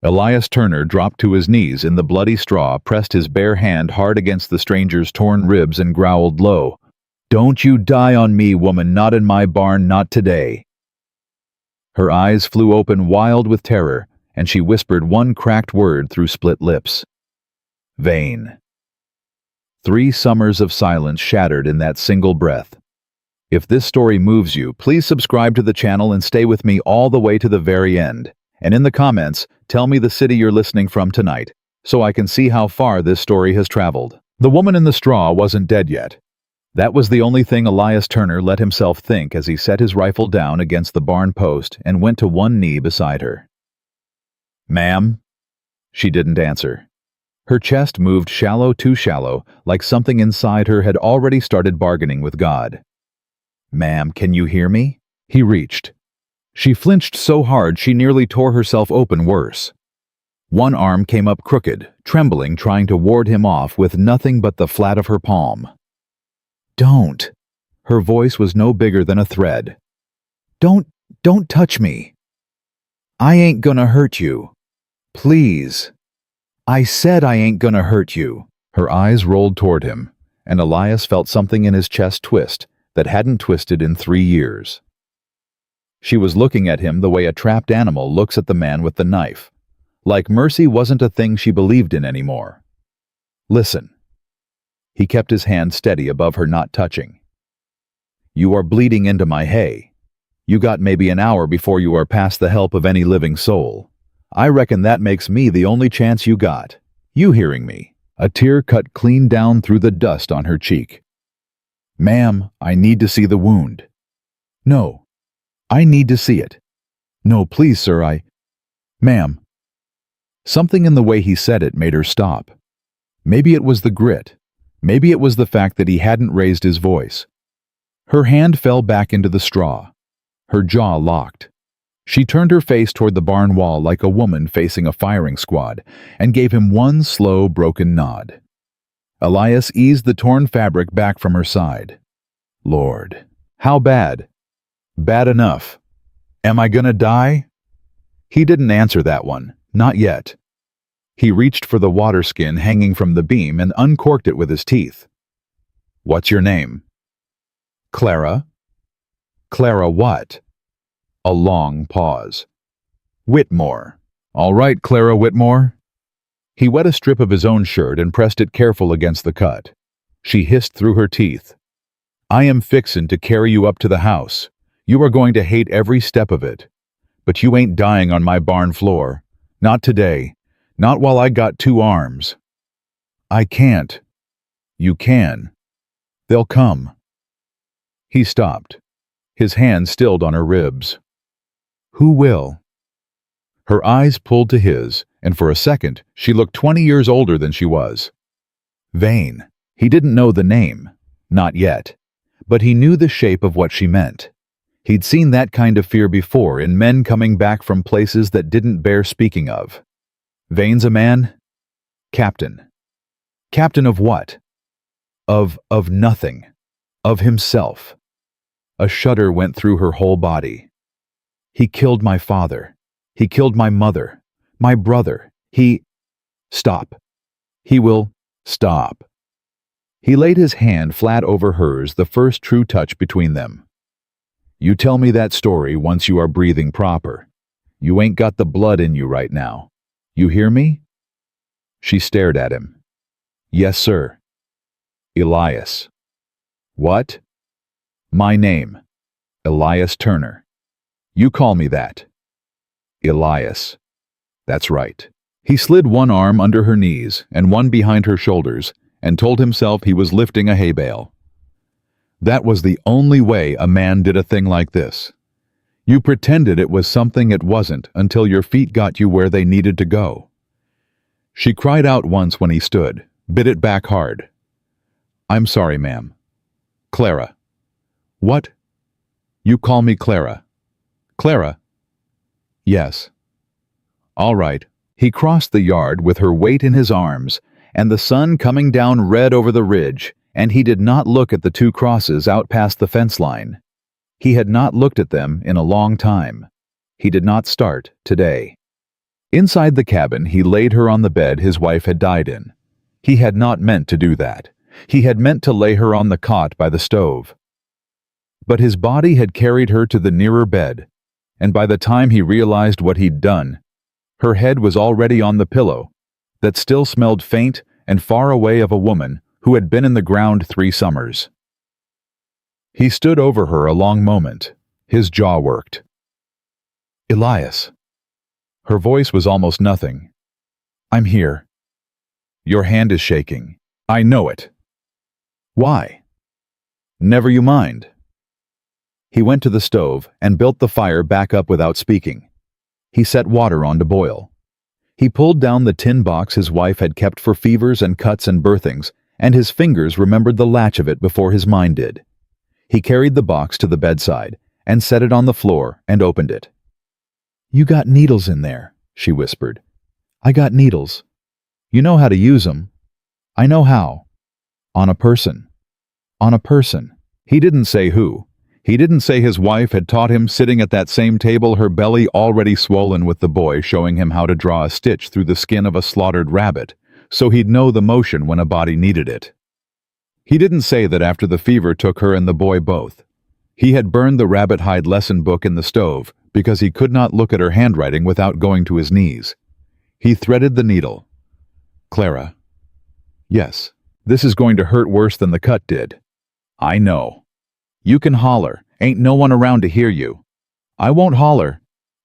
Elias Turner dropped to his knees in the bloody straw, pressed his bare hand hard against the stranger's torn ribs, and growled low, "Don't you die on me, woman, not in my barn, not today." Her eyes flew open wild with terror, and she whispered one cracked word through split lips. Vain. 3 summers of silence shattered in that single breath. If this story moves you, please subscribe to the channel and stay with me all the way to the very end. And in the comments, tell me the city you're listening from tonight, so I can see how far this story has traveled. The woman in the straw wasn't dead yet. That was the only thing Elias Turner let himself think as he set his rifle down against the barn post and went to one knee beside her. "Ma'am?" She didn't answer. Her chest moved shallow, too shallow, like something inside her had already started bargaining with God. "Ma'am, can you hear me?" He reached. She flinched so hard she nearly tore herself open worse. One arm came up crooked, trembling, trying to ward him off with nothing but the flat of her palm. "Don't." Her voice was no bigger than a thread. Don't touch me. I ain't gonna hurt you. Please. I said I ain't gonna hurt you." Her eyes rolled toward him, and Elias felt something in his chest twist that hadn't twisted in 3 years. She was looking at him the way a trapped animal looks at the man with the knife, like mercy wasn't a thing she believed in anymore. "Listen." He kept his hand steady above her, not touching. "You are bleeding into my hay. You got maybe an hour before you are past the help of any living soul. I reckon that makes me the only chance you got. You hearing me?" A tear cut clean down through the dust on her cheek. "Ma'am, I need to see the wound." "No. I need to see it." "No, please, sir, Ma'am." Something in the way he said it made her stop. Maybe it was the grit. Maybe it was the fact that he hadn't raised his voice. Her hand fell back into the straw. Her jaw locked. She turned her face toward the barn wall like a woman facing a firing squad and gave him one slow, broken nod. Elias eased the torn fabric back from her side. "Lord, how bad?" "Bad enough." "Am I gonna die?" He didn't answer that one. Not yet. He reached for the water skin hanging from the beam and uncorked it with his teeth. "What's your name?" "Clara." "Clara what?" A long pause. "Whitmore." "All right, Clara Whitmore." He wet a strip of his own shirt and pressed it careful against the cut. She hissed through her teeth. "I am fixin' to carry you up to the house. You are going to hate every step of it. But you ain't dying on my barn floor. Not today. Not while I got 2 arms. "I can't." "You can. They'll come." He stopped. His hand stilled on her ribs. "Who will?" Her eyes pulled to his, and for a second she looked 20 years older than she was. Vain. He didn't know the name. Not yet. But he knew the shape of what she meant. He'd seen that kind of fear before in men coming back from places that didn't bear speaking of. Vain's a man? Captain. Captain of what? Of nothing. Of himself. A shudder went through her whole body. "He killed my father. He killed my mother. My brother. He—" "Stop. He will—" "Stop." He laid his hand flat over hers, the first true touch between them. "You tell me that story once you are breathing proper. You ain't got the blood in you right now. You hear me?" She stared at him. "Yes, sir." "Elias." "What?" "My name. Elias Turner. You call me that." "Elias." "That's right." He slid one arm under her knees and one behind her shoulders and told himself he was lifting a hay bale. That was the only way a man did a thing like this. You pretended it was something it wasn't until your feet got you where they needed to go. She cried out once when he stood, bit it back hard. "I'm sorry, ma'am." "Clara." "What?" "You call me Clara." "Clara?" "Yes." "All right." He crossed the yard with her weight in his arms, and the sun coming down red over the ridge, and he did not look at the 2 crosses out past the fence line. He had not looked at them in a long time. He did not start today. Inside the cabin, he laid her on the bed his wife had died in. He had not meant to do that. He had meant to lay her on the cot by the stove. But his body had carried her to the nearer bed, and by the time he realized what he'd done, her head was already on the pillow that still smelled faint and far away of a woman who had been in the ground 3 summers. He stood over her a long moment. His jaw worked. "Elias." Her voice was almost nothing. "I'm here." "Your hand is shaking." "I know it." "Why?" "Never you mind." He went to the stove and built the fire back up without speaking. He set water on to boil. He pulled down the tin box his wife had kept for fevers and cuts and birthings, and his fingers remembered the latch of it before his mind did. He carried the box to the bedside and set it on the floor and opened it. "You got needles in there," she whispered. "I got needles. You know how to use 'em." "I know how." "On a person." "On a person." He didn't say who. He didn't say his wife had taught him, sitting at that same table, her belly already swollen with the boy showing him how to draw a stitch through the skin of a slaughtered rabbit, so he'd know the motion when a body needed it. He didn't say that after the fever took her and the boy both. He had burned the rabbit hide lesson book in the stove because he could not look at her handwriting without going to his knees. He threaded the needle. "Clara." "Yes, this is going to hurt worse than the cut did." "I know." "You can holler. Ain't no one around to hear you." "I won't holler."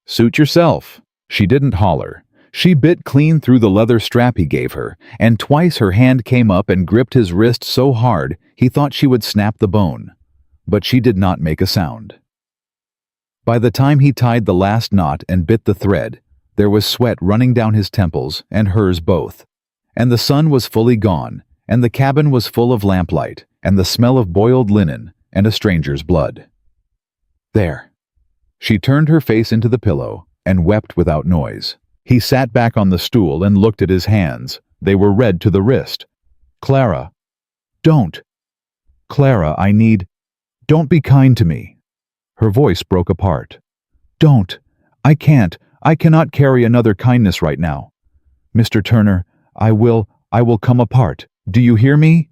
"Suit yourself." She didn't holler. She bit clean through the leather strap he gave her, and twice her hand came up and gripped his wrist so hard he thought she would snap the bone. But she did not make a sound. By the time he tied the last knot and bit the thread, there was sweat running down his temples and hers both. And the sun was fully gone, and the cabin was full of lamplight, and the smell of boiled linen, and a stranger's blood. "There." She turned her face into the pillow and wept without noise. He sat back on the stool and looked at his hands. They were red to the wrist. "Clara." "Don't." "Clara, I need—" "Don't be kind to me." Her voice broke apart. "Don't. I can't. I cannot carry another kindness right now. Mr. Turner, I will come apart. Do you hear me?"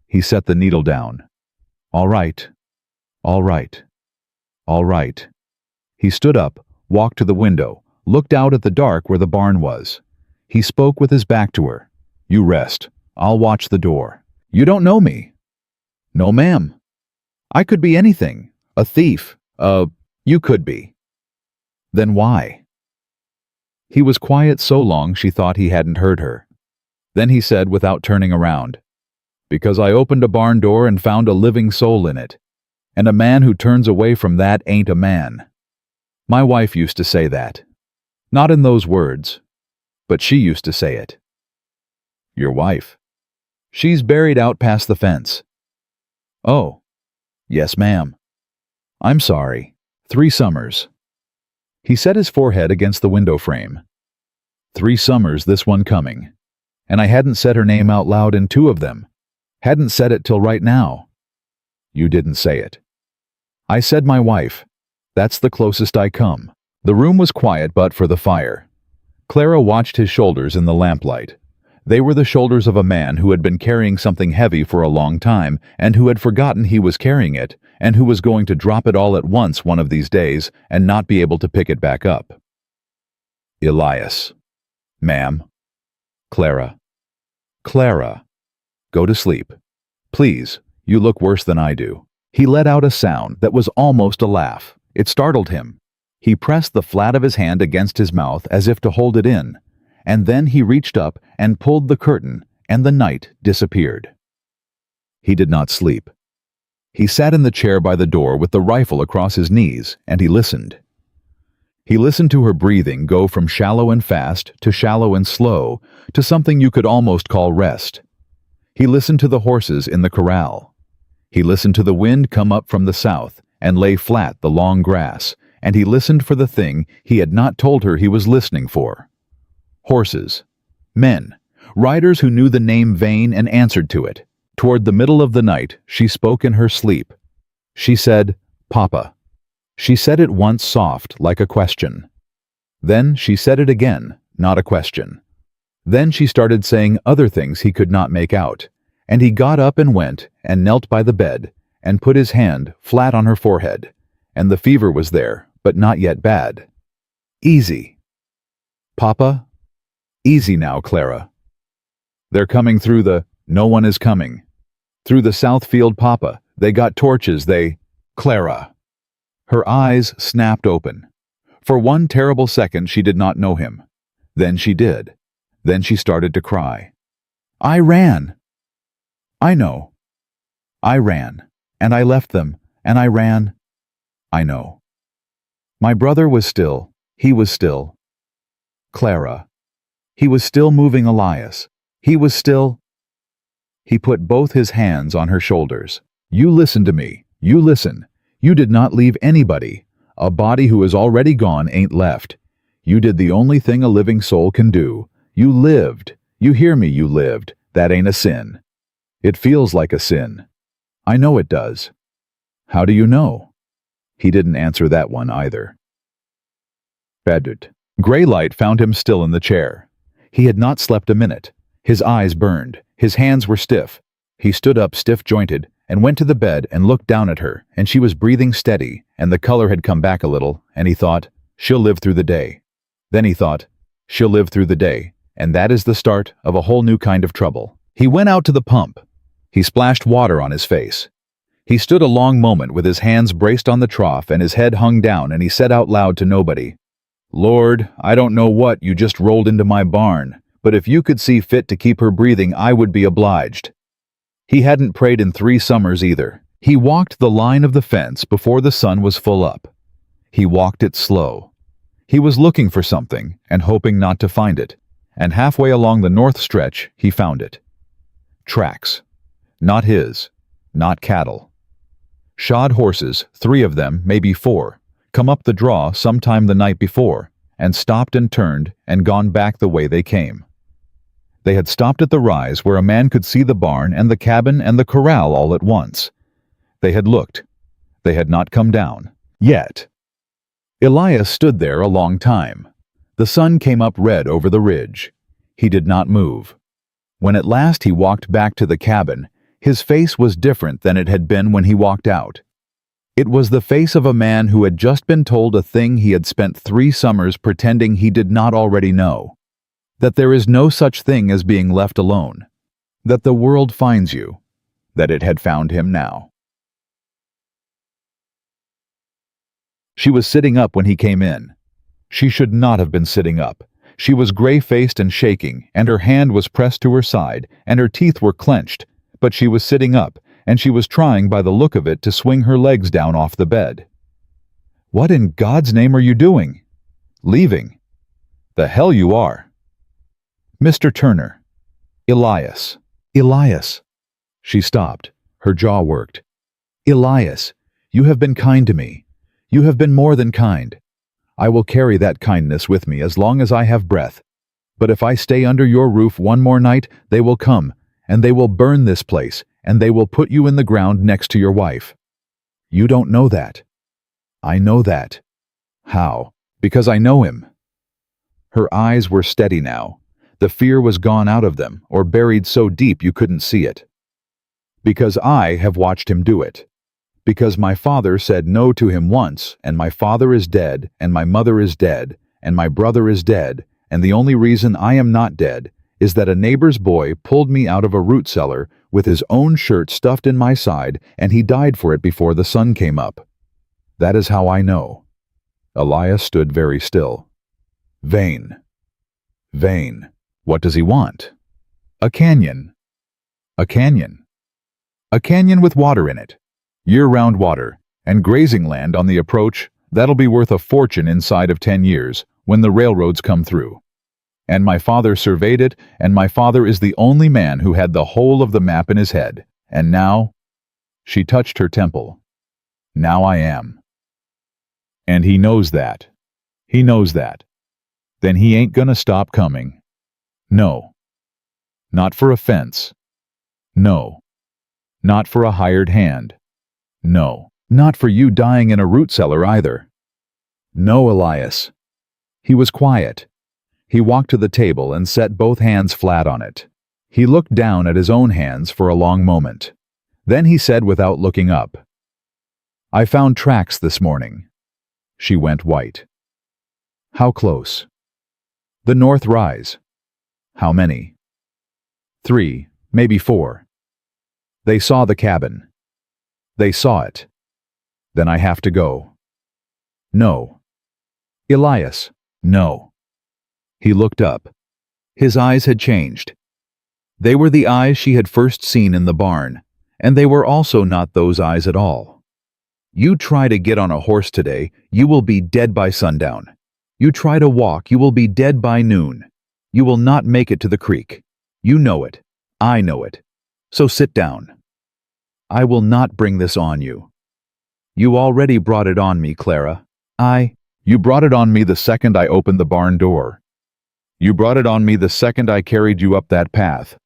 He set the needle down. "All right. All right. All right." He stood up, walked to the window, looked out at the dark where the barn was. He spoke with his back to her. "You rest. I'll watch the door." "You don't know me." "No, ma'am." "I could be anything. A thief. You could be." "Then why?" He was quiet so long she thought he hadn't heard her. Then he said without turning around, "Because I opened a barn door and found a living soul in it. And a man who turns away from that ain't a man. My wife used to say that. Not in those words, but she used to say it." "Your wife?" "She's buried out past the fence." "Oh." "Yes, ma'am." "I'm sorry. 3 summers." He set his forehead against the window frame. 3 summers, this one coming. And I hadn't said her name out loud in 2 of them. Hadn't said it till right now." "You didn't say it." "I said my wife. That's the closest I come." The room was quiet but for the fire. Clara watched his shoulders in the lamplight. They were the shoulders of a man who had been carrying something heavy for a long time, and who had forgotten he was carrying it, and who was going to drop it all at once one of these days and not be able to pick it back up. "Elias." "Ma'am." "Clara." "Clara. Go to sleep. Please, you look worse than I do." He let out a sound that was almost a laugh. It startled him. He pressed the flat of his hand against his mouth as if to hold it in, and then he reached up and pulled the curtain, and the night disappeared. He did not sleep. He sat in the chair by the door with the rifle across his knees, and he listened. He listened to her breathing go from shallow and fast to shallow and slow to something you could almost call rest. He listened to the horses in the corral. He listened to the wind come up from the south and lay flat the long grass, and he listened for the thing he had not told her he was listening for. Horses. Men. Riders who knew the name Vane and answered to it. Toward the middle of the night, she spoke in her sleep. She said, "Papa." She said it once soft, like a question. Then she said it again, not a question. Then she started saying other things he could not make out, and he got up and went and knelt by the bed and put his hand flat on her forehead, and the fever was there, but not yet bad. Easy. Papa? Easy now, Clara. They're coming through the— No one is coming. Through the south field, Papa. They got torches, Clara. Her eyes snapped open. For one terrible second she did not know him. Then she did. Then she started to cry. I ran. I know. I ran. And I left them. And I ran. I know. My brother was still. He was still. Clara. He was still moving, Elias. He was still. He put both his hands on her shoulders. You listen to me. You listen. You did not leave anybody. A body who is already gone ain't left. You did the only thing a living soul can do. You lived. You hear me, you lived. That ain't a sin. It feels like a sin. I know it does. How do you know? He didn't answer that one either. Badut. Gray light found him still in the chair. He had not slept a minute. His eyes burned. His hands were stiff. He stood up stiff-jointed and went to the bed and looked down at her, and she was breathing steady, and the color had come back a little, and he thought, she'll live through the day. Then he thought, she'll live through the day, and that is the start of a whole new kind of trouble. He went out to the pump. He splashed water on his face. He stood a long moment with his hands braced on the trough and his head hung down, and he said out loud to nobody, Lord, I don't know what you just rolled into my barn, but if you could see fit to keep her breathing, I would be obliged. He hadn't prayed in 3 summers either. He walked the line of the fence before the sun was full up. He walked it slow. He was looking for something and hoping not to find it, and halfway along the north stretch he found it. Tracks. Not his. Not cattle. Shod horses, 3 of them, maybe 4, come up the draw sometime the night before, and stopped and turned and gone back the way they came. They had stopped at the rise where a man could see the barn and the cabin and the corral all at once. They had looked. They had not come down. Yet. Elias stood there a long time. The sun came up red over the ridge. He did not move. When at last he walked back to the cabin, his face was different than it had been when he walked out. It was the face of a man who had just been told a thing he had spent 3 summers pretending he did not already know. That there is no such thing as being left alone. That the world finds you. That it had found him now. She was sitting up when he came in. She should not have been sitting up. She was gray-faced and shaking, and her hand was pressed to her side, and her teeth were clenched, but she was sitting up, and she was trying by the look of it to swing her legs down off the bed. What in God's name are you doing? Leaving. The hell you are. Mr. Turner. Elias. Elias. She stopped. Her jaw worked. Elias, you have been kind to me. You have been more than kind. I will carry that kindness with me as long as I have breath. But if I stay under your roof one more night, they will come, and they will burn this place, and they will put you in the ground next to your wife. You don't know that. I know that. How? Because I know him. Her eyes were steady now. The fear was gone out of them, or buried so deep you couldn't see it. Because I have watched him do it. Because my father said no to him once, and my father is dead, and my mother is dead, and my brother is dead, and the only reason I am not dead is that a neighbor's boy pulled me out of a root cellar with his own shirt stuffed in my side, and he died for it before the sun came up. That is how I know. Elias stood very still. Vain. Vain. What does he want? A canyon. A canyon. A canyon with water in it. Year-round water, and grazing land on the approach. That'll be worth a fortune inside of 10 years, when the railroads come through. And my father surveyed it, and my father is the only man who had the whole of the map in his head. And now, she touched her temple. Now I am. And he knows that. He knows that. Then he ain't gonna stop coming. No. Not for a fence. No. Not for a hired hand. No. Not for you dying in a root cellar either. No, Elias. He was quiet. He walked to the table and set both hands flat on it. He looked down at his own hands for a long moment. Then he said without looking up, "I found tracks this morning." She went white. "How close?" "The north rise." "How many?" "3, maybe 4. "They saw the cabin." "They saw it." "Then I have to go." "No." "Elias." "No." He looked up. His eyes had changed. They were the eyes she had first seen in the barn, and they were also not those eyes at all. "You try to get on a horse today, you will be dead by sundown. You try to walk, you will be dead by noon. You will not make it to the creek. You know it. I know it. So sit down. I will not bring this on you. You already brought it on me, Clara. You brought it on me the second I opened the barn door. You brought it on me the second I carried you up that path.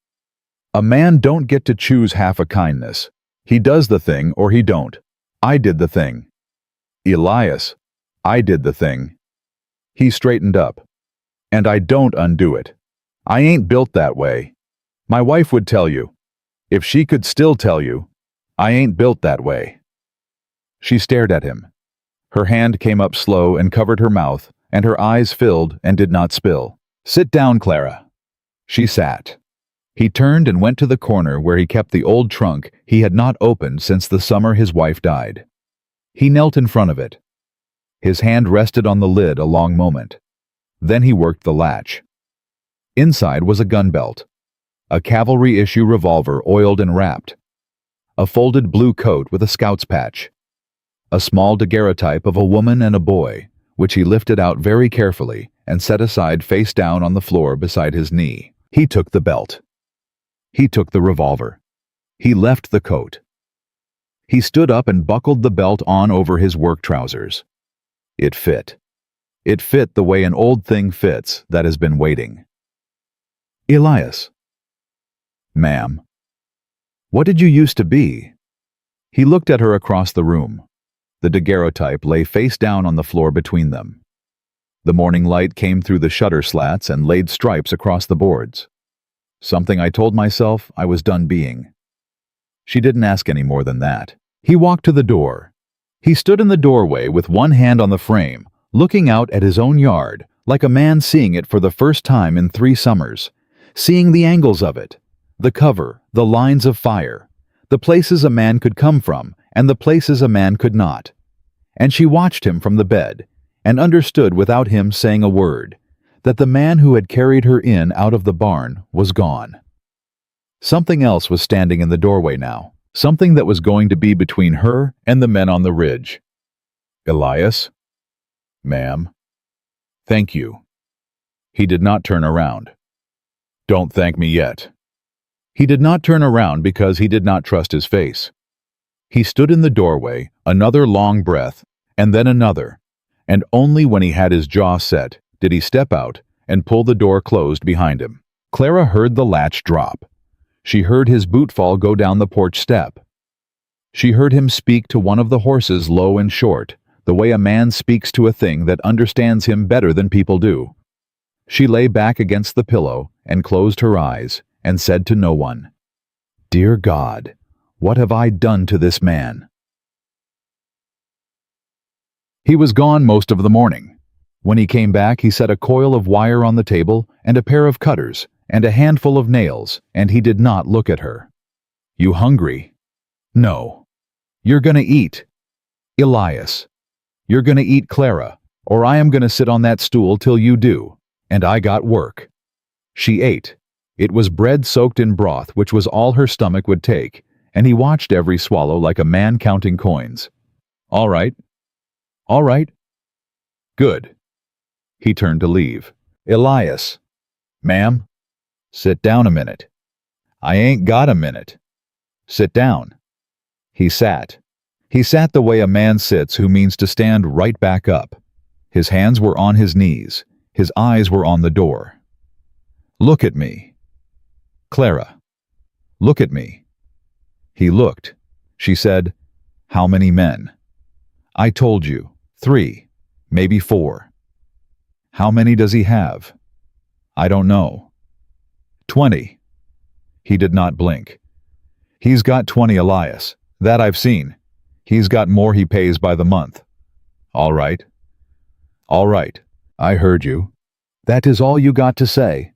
A man don't get to choose half a kindness. He does the thing or he don't. I did the thing. Elias, I did the thing." He straightened up. "And I don't undo it. I ain't built that way. My wife would tell you. If she could still tell you, I ain't built that way." She stared at him. Her hand came up slow and covered her mouth, and her eyes filled and did not spill. "Sit down, Clara." She sat. He turned and went to the corner where he kept the old trunk he had not opened since the summer his wife died. He knelt in front of it. His hand rested on the lid a long moment. Then he worked the latch. Inside was a gun belt, a cavalry-issue revolver oiled and wrapped, a folded blue coat with a scout's patch, a small daguerreotype of a woman and a boy, which he lifted out very carefully and set aside face down on the floor beside his knee. He took the belt. He took the revolver. He left the coat. He stood up and buckled the belt on over his work trousers. It fit. It fit the way an old thing fits that has been waiting. "Elias." "Ma'am." "What did you used to be?" He looked at her across the room. The daguerreotype lay face down on the floor between them. The morning light came through the shutter slats and laid stripes across the boards. "Something I told myself I was done being." She didn't ask any more than that. He walked to the door. He stood in the doorway with one hand on the frame, looking out at his own yard, like a man seeing it for the first time in 3 summers, seeing the angles of it, the cover, the lines of fire, the places a man could come from and the places a man could not. And she watched him from the bed, and understood without him saying a word, that the man who had carried her in out of the barn was gone. Something else was standing in the doorway now, something that was going to be between her and the men on the ridge. "Elias?" "Ma'am." "Thank you." He did not turn around. "Don't thank me yet." He did not turn around because he did not trust his face. He stood in the doorway, another long breath, and then another, and only when he had his jaw set did he step out and pull the door closed behind him. Clara heard the latch drop. She heard his boot fall go down the porch step. She heard him speak to one of the horses low and short, the way a man speaks to a thing that understands him better than people do. She lay back against the pillow and closed her eyes and said to no one, "Dear God, what have I done to this man?" He was gone most of the morning. When he came back, he set a coil of wire on the table and a pair of cutters and a handful of nails, and he did not look at her. "You hungry?" "No." "You're gonna eat." "Elias." "You're gonna eat, Clara, or I am gonna sit on that stool till you do, and I got work." She ate. It was bread soaked in broth, which was all her stomach would take, and he watched every swallow like a man counting coins. "All right. All right. Good." He turned to leave. "Elias." "Ma'am?" "Sit down a minute." "I ain't got a minute." "Sit down." He sat. He sat the way a man sits who means to stand right back up. His hands were on his knees. His eyes were on the door. "Look at me." "Clara, look at me." He looked. She said, "How many men?" "I told you, 3, maybe 4. "How many does he have?" I don't know. 20. He did not blink. He's got 20, Elias. That I've seen. He's got more he pays by the month. All right. All right. I heard you. That is all you got to say.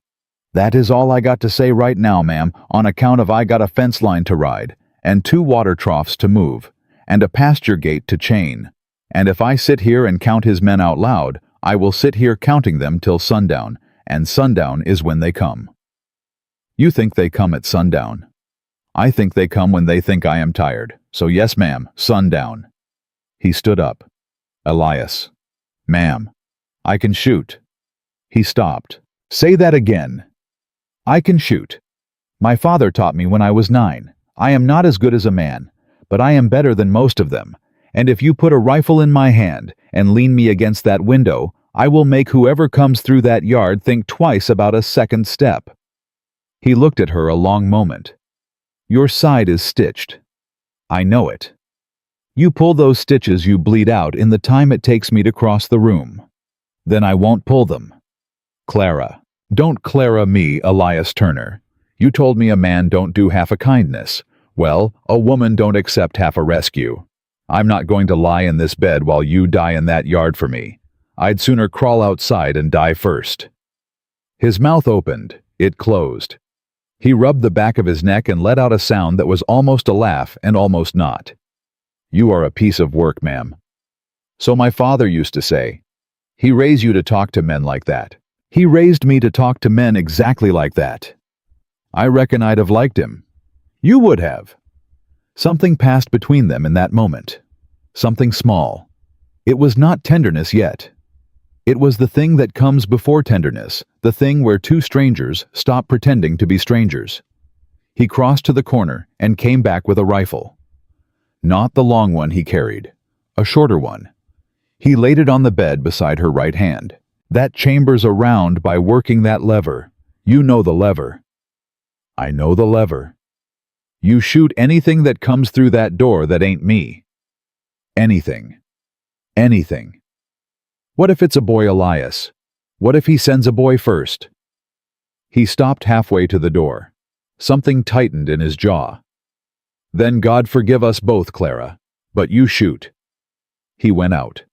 That is all I got to say right now, ma'am, on account of I got a fence line to ride, and 2 water troughs to move, and a pasture gate to chain. And if I sit here and count his men out loud, I will sit here counting them till sundown, and sundown is when they come. You think they come at sundown. I think they come when they think I am tired. So yes, ma'am, sundown. He stood up. Elias. Ma'am. I can shoot. He stopped. Say that again. I can shoot. My father taught me when I was 9. I am not as good as a man, but I am better than most of them. And if you put a rifle in my hand and lean me against that window, I will make whoever comes through that yard think twice about a second step. He looked at her a long moment. Your side is stitched. I know it. You pull those stitches, you bleed out in the time it takes me to cross the room. Then I won't pull them. Clara. Don't Clara me, Elias Turner. You told me a man don't do half a kindness. Well, a woman don't accept half a rescue. I'm not going to lie in this bed while you die in that yard for me. I'd sooner crawl outside and die first. His mouth opened. It closed. He rubbed the back of his neck and let out a sound that was almost a laugh and almost not. You are a piece of work, ma'am. So my father used to say. He raised you to talk to men like that. He raised me to talk to men exactly like that. I reckon I'd have liked him. You would have. Something passed between them in that moment. Something small. It was not tenderness yet. It was the thing that comes before tenderness, the thing where 2 strangers stop pretending to be strangers. He crossed to the corner and came back with a rifle. Not the long one he carried, a shorter one. He laid it on the bed beside her right hand. That chambers around by working that lever. You know the lever. I know the lever. You shoot anything that comes through that door that ain't me. Anything. Anything. What if it's a boy, Elias? What if he sends a boy first? He stopped halfway to the door. Something tightened in his jaw. Then God forgive us both, Clara, but you shoot. He went out.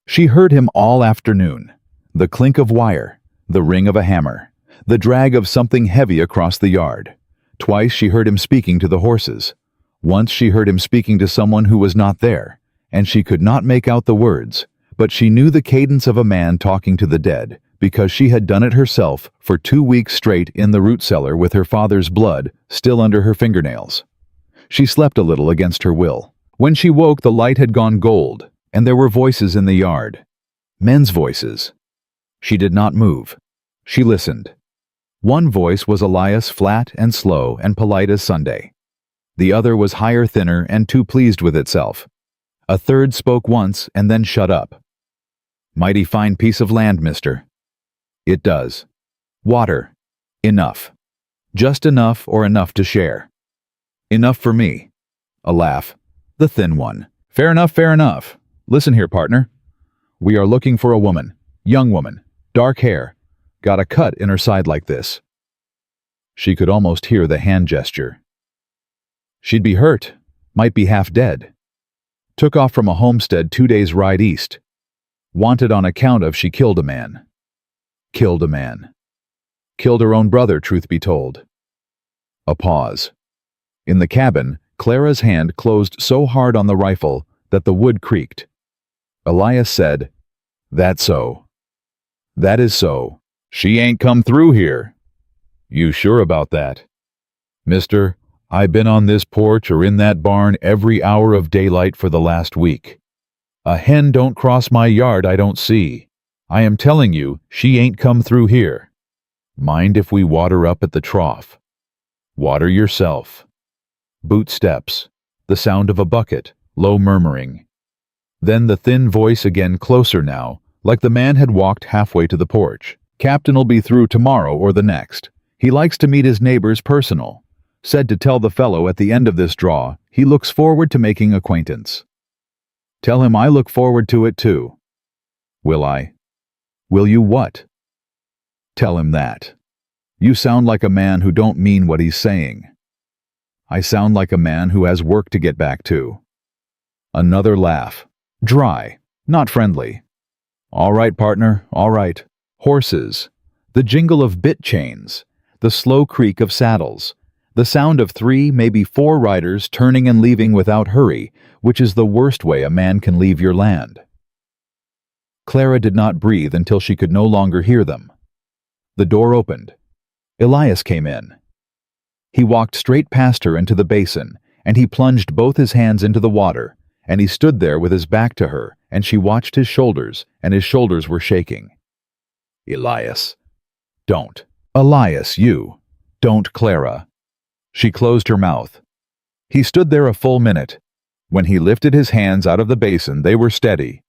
She heard him all afternoon. The clink of wire, the ring of a hammer, the drag of something heavy across the yard. Twice she heard him speaking to the horses. Once she heard him speaking to someone who was not there, and she could not make out the words, but she knew the cadence of a man talking to the dead, because she had done it herself for 2 weeks straight in the root cellar with her father's blood still under her fingernails. She slept a little against her will. When she woke, the light had gone gold, and there were voices in the yard. Men's voices. She did not move. She listened. One voice was Elias, flat and slow and polite as Sunday. The other was higher, thinner, and too pleased with itself. A third spoke once and then shut up. Mighty fine piece of land, mister. It does. Water. Enough. Just enough or enough to share. Enough for me. A laugh. The thin one. Fair enough, fair enough. Listen here, partner. We are looking for a woman. Young woman. Dark hair. Got a cut in her side like this. She could almost hear the hand gesture. She'd be hurt. Might be half dead. Took off from a homestead 2 days' ride east. Wanted on account of she killed a man. Killed a man. Killed her own brother, truth be told. A pause. In the cabin, Clara's hand closed so hard on the rifle that the wood creaked. Elias said, "That's so. That is so. She ain't come through here." "You sure about that?" "Mister, I been on this porch or in that barn every hour of daylight for the last week. A hen don't cross my yard I don't see. I am telling you, she ain't come through here. Mind if we water up at the trough? Water yourself." Boot steps, the sound of a bucket, low murmuring. Then the thin voice again, closer now, like the man had walked halfway to the porch. "Captain'll be through tomorrow or the next. He likes to meet his neighbors personal. Said to tell the fellow at the end of this draw he looks forward to making acquaintance." "Tell him I look forward to it too." "Will I?" Will you what? Tell him that. You sound like a man who don't mean what he's saying. I sound like a man who has work to get back to. Another laugh. Dry, not friendly. All right, partner, all right. Horses. The jingle of bit chains. The slow creak of saddles. The sound of 3, maybe 4 riders turning and leaving without hurry, which is the worst way a man can leave your land. Clara did not breathe until she could no longer hear them. The door opened. Elias came in. He walked straight past her into the basin, and he plunged both his hands into the water, and he stood there with his back to her, and she watched his shoulders, and his shoulders were shaking. Elias. Don't. Elias, you. Don't, Clara. She closed her mouth. He stood there a full minute. When he lifted his hands out of the basin, they were steady.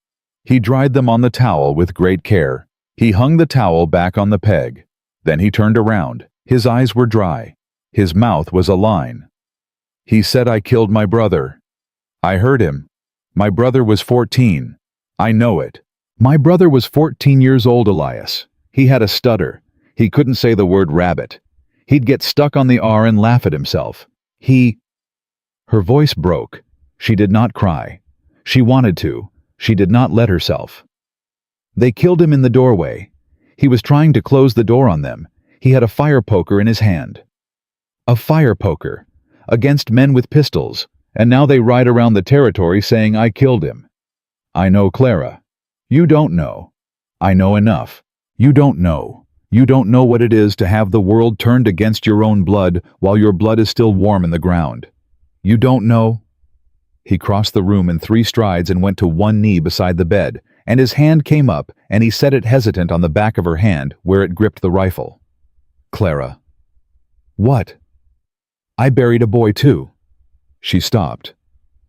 He dried them on the towel with great care. He hung the towel back on the peg. Then he turned around. His eyes were dry. His mouth was a line. He said, I killed my brother. I heard him. My brother was 14. I know it. My brother was 14 years old, Elias. He had a stutter. He couldn't say the word rabbit. He'd get stuck on the R and laugh at himself. Her voice broke. She did not cry. She wanted to. She did not let herself. They killed him in the doorway. He was trying to close the door on them. He had a fire poker in his hand. A fire poker. Against men with pistols. And now they ride around the territory saying I killed him. I know, Clara. You don't know. I know enough. You don't know. You don't know what it is to have the world turned against your own blood while your blood is still warm in the ground. You don't know. He crossed the room in 3 strides and went to one knee beside the bed, and his hand came up, and he set it hesitant on the back of her hand where it gripped the rifle. Clara. What? I buried a boy too. She stopped.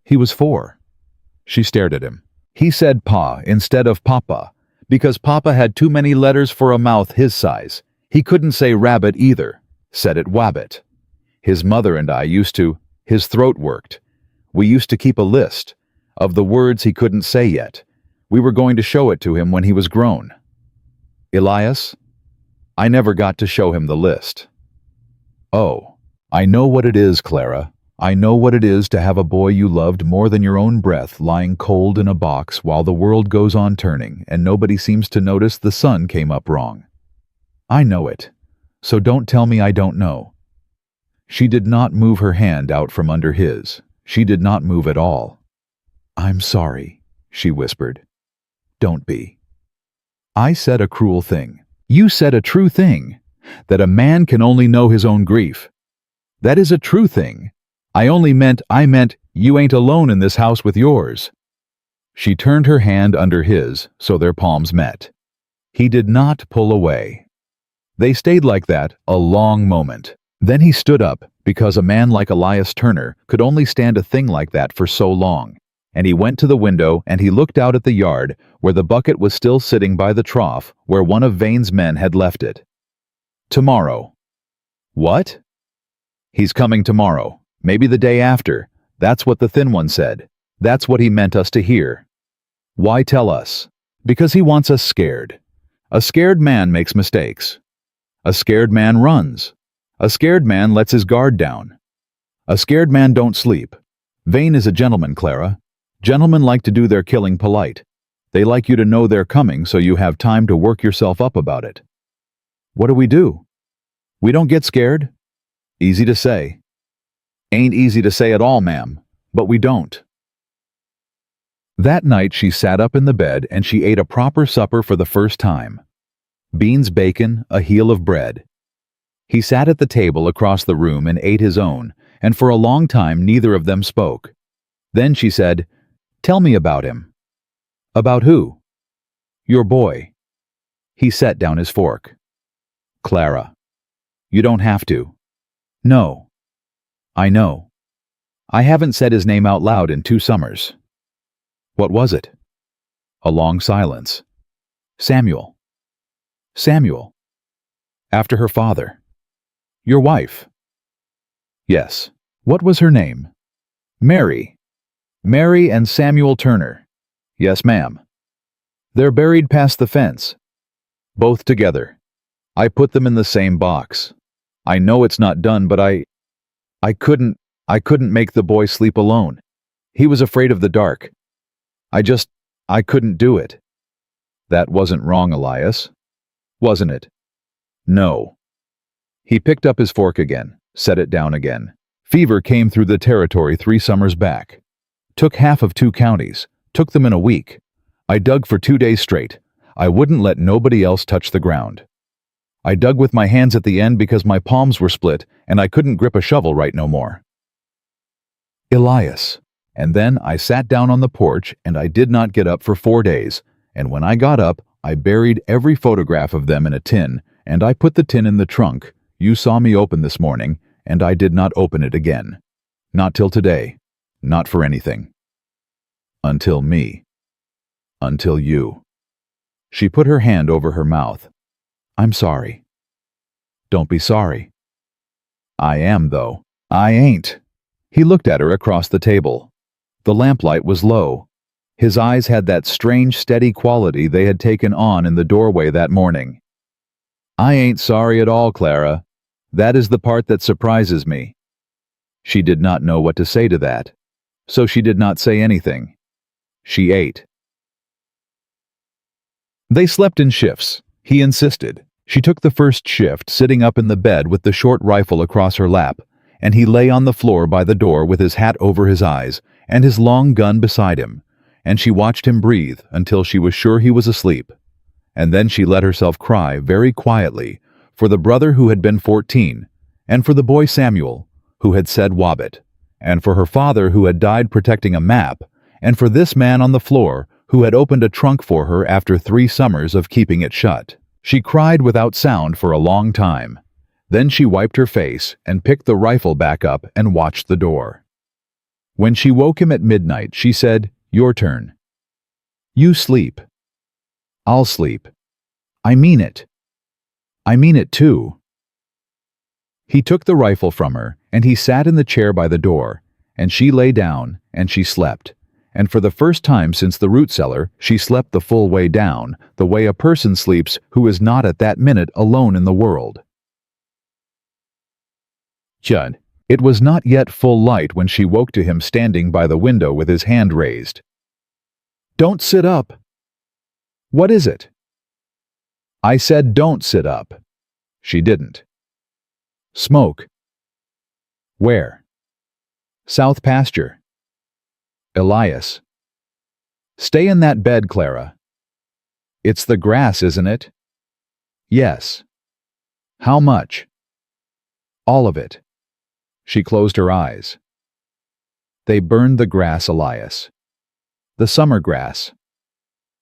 He was 4. She stared at him. He said Pa instead of Papa, because Papa had too many letters for a mouth his size. He couldn't say rabbit either. Said it wabbit. His mother and I used to. His throat worked. We used to keep a list of the words he couldn't say yet. We were going to show it to him when he was grown. Elias, I never got to show him the list. Oh, I know what it is, Clara. I know what it is to have a boy you loved more than your own breath lying cold in a box while the world goes on turning and nobody seems to notice the sun came up wrong. I know it, so don't tell me I don't know. She did not move her hand out from under his. She did not move at all. I'm sorry, she whispered. Don't be. I said a cruel thing. You said a true thing, that a man can only know his own grief. That is a true thing. I meant you ain't alone in this house with yours. She turned her hand under his, so their palms met. He did not pull away. They stayed like that a long moment. Then he stood up, because a man like Elias Turner could only stand a thing like that for so long, and he went to the window and he looked out at the yard where the bucket was still sitting by the trough where one of Vane's men had left it. Tomorrow. What? He's coming tomorrow. Maybe the day after. That's what the thin one said. That's what he meant us to hear. Why tell us? Because he wants us scared. A scared man makes mistakes. A scared man runs. A scared man lets his guard down. A scared man don't sleep. Vane is a gentleman, Clara. Gentlemen like to do their killing polite. They like you to know they're coming so you have time to work yourself up about it. What do? We don't get scared? Easy to say. Ain't easy to say at all, ma'am, but we don't. That night she sat up in the bed and she ate a proper supper for the first time. Beans, bacon, a heel of bread. He sat at the table across the room and ate his own, and for a long time neither of them spoke. Then she said, Tell me about him. About who? Your boy. He set down his fork. Clara. You don't have to. No. I know. I haven't said his name out loud in 2 summers. What was it? A long silence. Samuel. Samuel. After her father. Your wife. Yes. What was her name? Mary. Mary and Samuel Turner. Yes, ma'am. They're buried past the fence. Both together. I put them in the same box. I know it's not done, but I couldn't, I couldn't make the boy sleep alone. He was afraid of the dark. I couldn't do it. That wasn't wrong, Elias. Wasn't it? No. He picked up his fork again, set it down again. Fever came through the territory 3 summers back. Took half of 2 counties. Took them in a week. I dug for 2 days straight. I wouldn't let nobody else touch the ground. I dug with my hands at the end because my palms were split and I couldn't grip a shovel right no more. Elias. And then I sat down on the porch and I did not get up for 4 days, and when I got up, I buried every photograph of them in a tin, and I put the tin in the trunk you saw me open this morning, and I did not open it again. Not till today. Not for anything. Until me. Until you. She put her hand over her mouth. I'm sorry. Don't be sorry. I am, though. I ain't. He looked at her across the table. The lamplight was low. His eyes had that strange, steady quality they had taken on in the doorway that morning. I ain't sorry at all, Clara. That is the part that surprises me. She did not know what to say to that, so she did not say anything. She ate. They slept in shifts. He insisted. She took the first shift, sitting up in the bed with the short rifle across her lap, and he lay on the floor by the door with his hat over his eyes and his long gun beside him, and she watched him breathe until she was sure he was asleep. And then she let herself cry very quietly for the brother who had been 14, and for the boy Samuel, who had said Wobbit, and for her father who had died protecting a map, and for this man on the floor who had opened a trunk for her after 3 summers of keeping it shut. She cried without sound for a long time. Then she wiped her face and picked the rifle back up and watched the door. When she woke him at midnight, she said, "Your turn. You sleep. I'll sleep. I mean it. I mean it too." He took the rifle from her, and he sat in the chair by the door, and she lay down, and she slept. And for the first time since the root cellar, she slept the full way down, the way a person sleeps who is not at that minute alone in the world. Chud. It was not yet full light when she woke to him standing by the window with his hand raised. "Don't sit up." "What is it?" "I said don't sit up." She didn't. "Smoke." "Where?" "South pasture." "Elias." "Stay in that bed, Clara." "It's the grass, isn't it?" "Yes." "How much?" "All of it." She closed her eyes. "They burned the grass, Elias. The summer grass.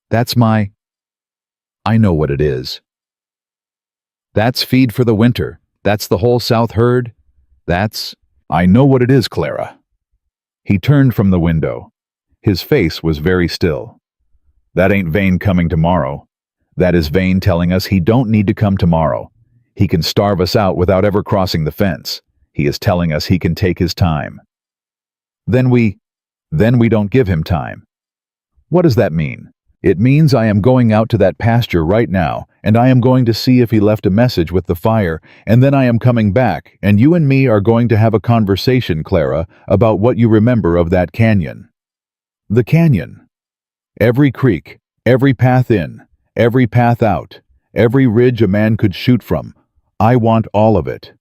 That's my... I know what it is. That's feed for the winter. That's the whole South herd. That's... I know what it is, Clara." He turned from the window. His face was very still. "That ain't Vane coming tomorrow. That is Vane telling us he don't need to come tomorrow. He can starve us out without ever crossing the fence. He is telling us he can take his time. Then we don't give him time. What does that mean? It means I am going out to that pasture right now, and I am going to see if he left a message with the fire, and then I am coming back, and you and me are going to have a conversation, Clara, about what you remember of that canyon. The canyon. Every creek, every path in, every path out, every ridge a man could shoot from. I want all of it.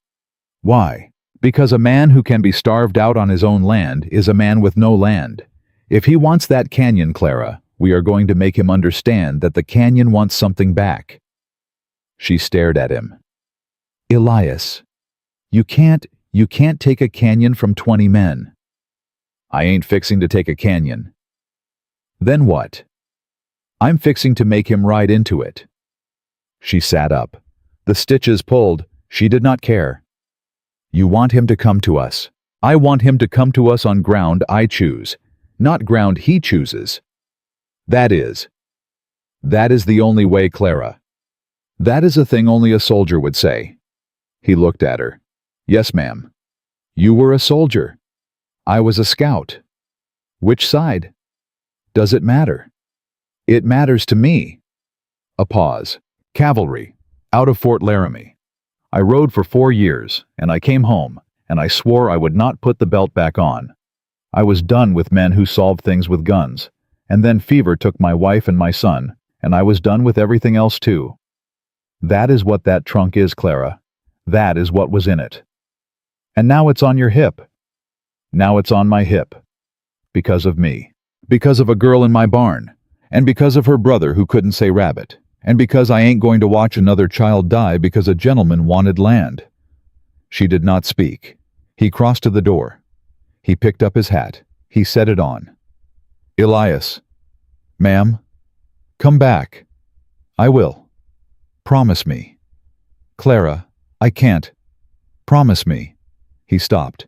Why? Because a man who can be starved out on his own land is a man with no land. If he wants that canyon, Clara, we are going to make him understand that the canyon wants something back." She stared at him. "Elias, you can't take a canyon from 20 men." "I ain't fixing to take a canyon." "Then what?" "I'm fixing to make him ride into it." She sat up. The stitches pulled. She did not care. "You want him to come to us. I want him to come to us on ground I choose, not ground he chooses. That is the only way, Clara. That is a thing only a soldier would say." He looked at her. "Yes, ma'am. You were a soldier. I was a scout. Which side? Does it matter?" "It matters to me." A pause. Cavalry, out of Fort Laramie. I rode for 4 years, and I came home, and I swore I would not put the belt back on. I was done with men who solved things with guns, and then fever took my wife and my son, and I was done with everything else too. That is what that trunk is, Clara. That is what was in it. And now it's on your hip. Now it's on my hip. Because of me. Because of a girl in my barn. And because of her brother who couldn't say rabbit. And because I ain't going to watch another child die because a gentleman wanted land. She did not speak. He crossed to the door. He picked up his hat. He set it on. Elias. Ma'am. Come back. I will. Promise me. Clara, I can't. Promise me. He stopped.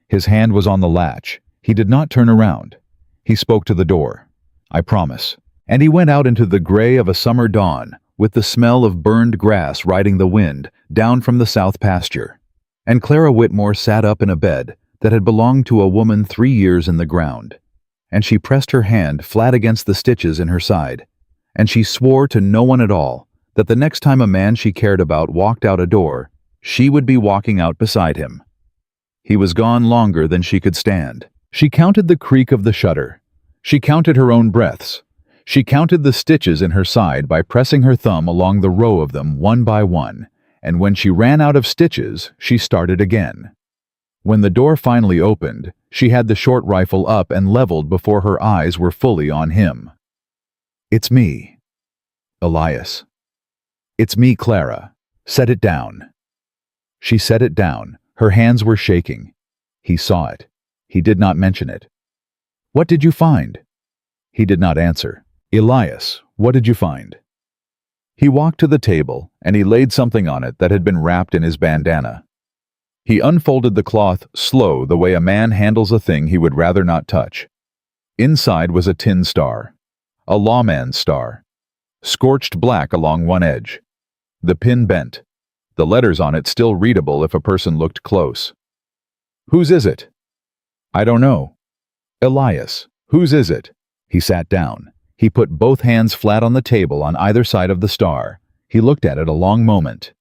His hand was on the latch. He did not turn around. He spoke to the door. I promise. And he went out into the gray of a summer dawn, with the smell of burned grass riding the wind down from the south pasture. And Clara Whitmore sat up in a bed that had belonged to a woman 3 years in the ground. And she pressed her hand flat against the stitches in her side. And she swore to no one at all that the next time a man she cared about walked out a door, she would be walking out beside him. He was gone longer than she could stand. She counted the creak of the shutter. She counted her own breaths. She counted the stitches in her side by pressing her thumb along the row of them one by one, and when she ran out of stitches, she started again. When the door finally opened, she had the short rifle up and leveled before her eyes were fully on him. It's me. Elias. It's me, Clara. Set it down. She set it down. Her hands were shaking. He saw it. He did not mention it. What did you find? He did not answer. Elias, what did you find? He walked to the table, and he laid something on it that had been wrapped in his bandana. He unfolded the cloth slow the way a man handles a thing he would rather not touch. Inside was a tin star. A lawman's star. Scorched black along one edge. The pin bent. The letters on it still readable if a person looked close. Whose is it? I don't know. Elias, whose is it? He sat down. He put both hands flat on the table on either side of the star. He looked at it a long moment.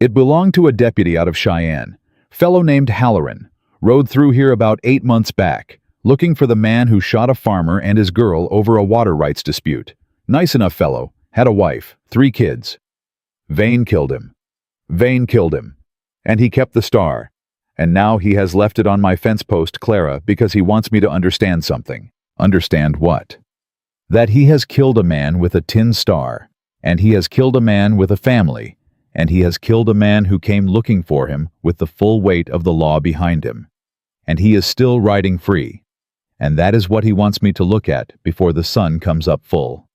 It belonged to a deputy out of Cheyenne, fellow named Halloran, rode through here about 8 months back, looking for the man who shot a farmer and his girl over a water rights dispute. Nice enough fellow, had a wife, 3 kids. Vane killed him. Vane killed him. And he kept the star. And now he has left it on my fence post, Clara, because he wants me to understand something. Understand what? That he has killed a man with a tin star, and he has killed a man with a family, and he has killed a man who came looking for him with the full weight of the law behind him. And he is still riding free. And that is what he wants me to look at before the sun comes up full.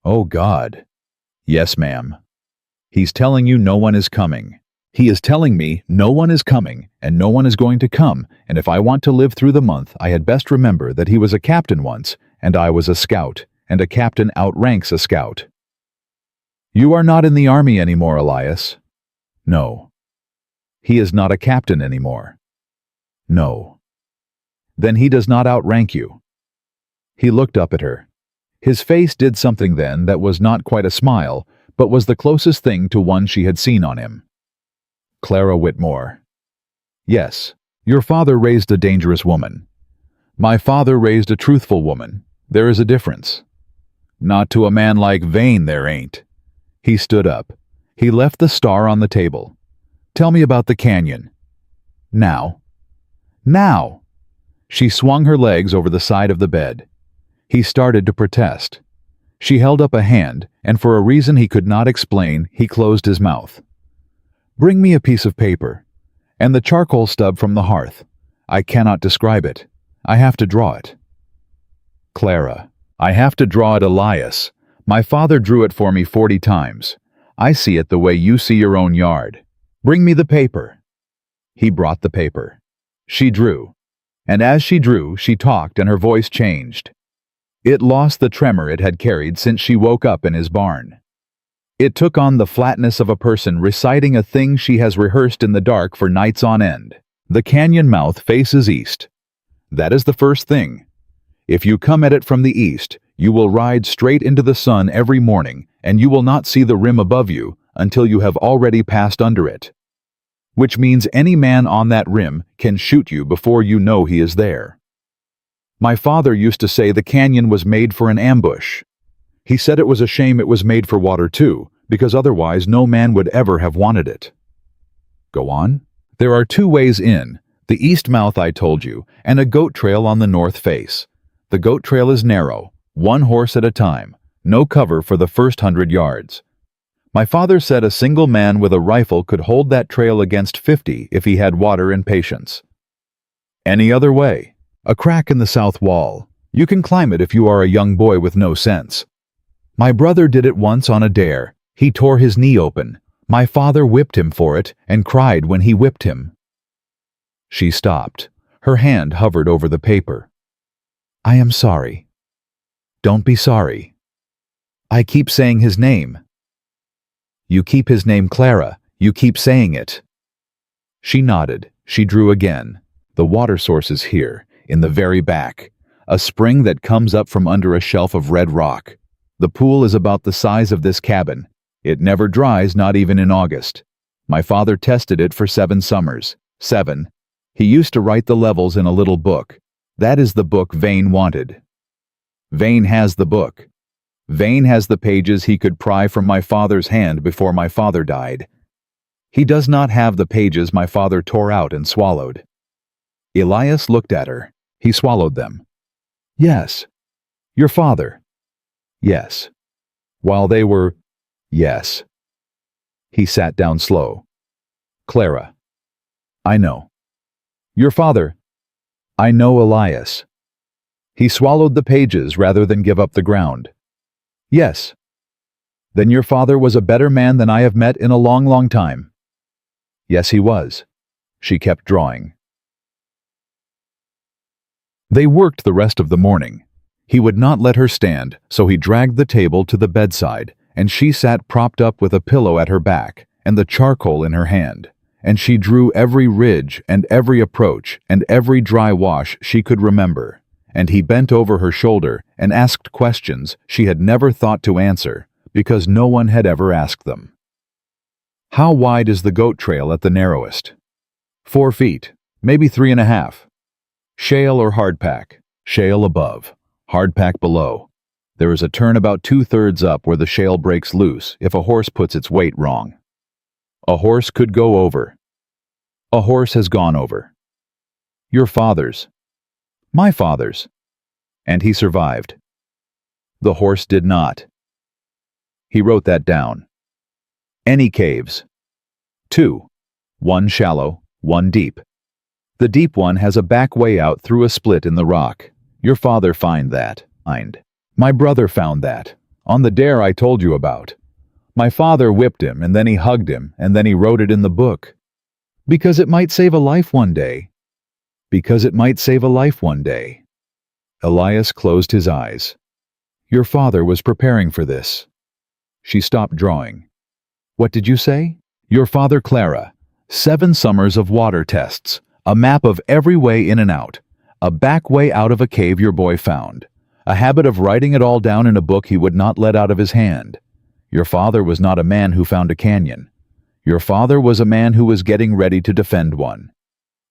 Oh God. Yes, ma'am. He's telling you no one is coming. He is telling me no one is coming, and no one is going to come, and if I want to live through the month, I had best remember that he was a captain once, and I was a scout, and a captain outranks a scout. You are not in the army anymore, Elias. No. He is not a captain anymore. No. Then he does not outrank you. He looked up at her. His face did something then that was not quite a smile, but was the closest thing to one she had seen on him. Clara Whitmore. Yes, your father raised a dangerous woman. My father raised a truthful woman. There is a difference. Not to a man like Vane there ain't. He stood up. He left the star on the table. Tell me about the canyon. Now. Now! She swung her legs over the side of the bed. He started to protest. She held up a hand, and for a reason he could not explain, he closed his mouth. Bring me a piece of paper, and the charcoal stub from the hearth. I cannot describe it. I have to draw it. Clara, I have to draw it, Elias. My father drew it for me 40 times. I see it the way you see your own yard. Bring me the paper. He brought the paper. She drew. And as she drew, she talked and her voice changed. It lost the tremor it had carried since she woke up in his barn. It took on the flatness of a person reciting a thing she has rehearsed in the dark for nights on end. The canyon mouth faces east. That is the first thing. If you come at it from the east, You will ride straight into the sun every morning, and you will not see the rim above you until you have already passed under it. Which means any man on that rim can shoot you before you know he is there. My father used to say the canyon was made for an ambush. He said it was a shame it was made for water too, because otherwise no man would ever have wanted it. Go on. There are 2 ways in, the east mouth I told you, and a goat trail on the north face. The goat trail is narrow, 1 horse at a time, no cover for the first 100 yards. My father said a single man with a rifle could hold that trail against 50 if he had water and patience. Any other way? A crack in the south wall. You can climb it if you are a young boy with no sense. My brother did it once on a dare. He tore his knee open. My father whipped him for it and cried when he whipped him. She stopped. Her hand hovered over the paper. I am sorry. Don't be sorry. I keep saying his name. You keep his name Clara. You keep saying it. She nodded. She drew again. The water source is here, in the very back. A spring that comes up from under a shelf of red rock. The pool is about the size of this cabin. It never dries, not even in August. My father tested it for 7 summers. 7. He used to write the levels in a little book. That is the book Vane wanted. Vane has the book. Vane has the pages he could pry from my father's hand before my father died. He does not have the pages my father tore out and swallowed. Elias looked at her. He swallowed them. Yes. Your father. Yes. While they were, yes. He sat down slow. Clara. I know. Your father. I know Elias. He swallowed the pages rather than give up the ground. Yes. Then your father was a better man than I have met in a long, long time. Yes, he was. She kept drawing. They worked the rest of the morning. He would not let her stand, so he dragged the table to the bedside, and she sat propped up with a pillow at her back and the charcoal in her hand, and she drew every ridge and every approach and every dry wash she could remember, and he bent over her shoulder and asked questions she had never thought to answer because no one had ever asked them. How wide is the goat trail at the narrowest? 4 feet, maybe 3.5. Shale or hardpack? Shale above, hardpack below. There is a turn about 2/3 up where the shale breaks loose if a horse puts its weight wrong. A horse could go over. A horse has gone over. Your father's. My father's. And he survived. The horse did not. He wrote that down. Any caves? 2. 1 shallow, 1 deep. The deep one has a back way out through a split in the rock. Your father found that. My brother found that. On the dare I told you about. My father whipped him, and then he hugged him, and then he wrote it in the book. Because it might save a life one day. Because it might save a life one day. Elias closed his eyes. Your father was preparing for this. She stopped drawing. What did you say? Your father, Clara. 7 summers of water tests. A map of every way in and out. A back way out of a cave your boy found. A habit of writing it all down in a book he would not let out of his hand. Your father was not a man who found a canyon. Your father was a man who was getting ready to defend one.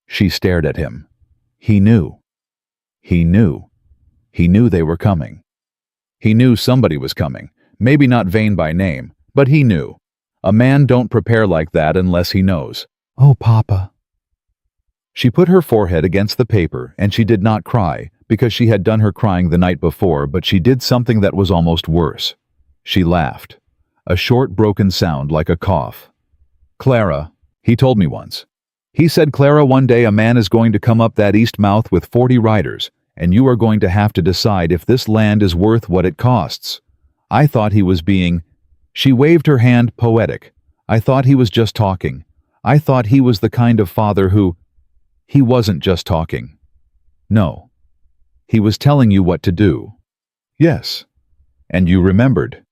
She stared at him. He knew. He knew. He knew they were coming. He knew somebody was coming. Maybe not Vane by name, but he knew. A man don't prepare like that unless he knows. Oh, Papa. She put her forehead against the paper, and she did not cry, because she had done her crying the night before, but she did something that was almost worse. She laughed. A short, broken sound like a cough. Clara, he told me once. He said, Clara, one day a man is going to come up that east mouth with 40 riders, and you are going to have to decide if this land is worth what it costs. I thought he was being... She waved her hand, poetic. I thought he was just talking. I thought he was the kind of father who... He wasn't just talking. No. He was telling you what to do. Yes. And you remembered.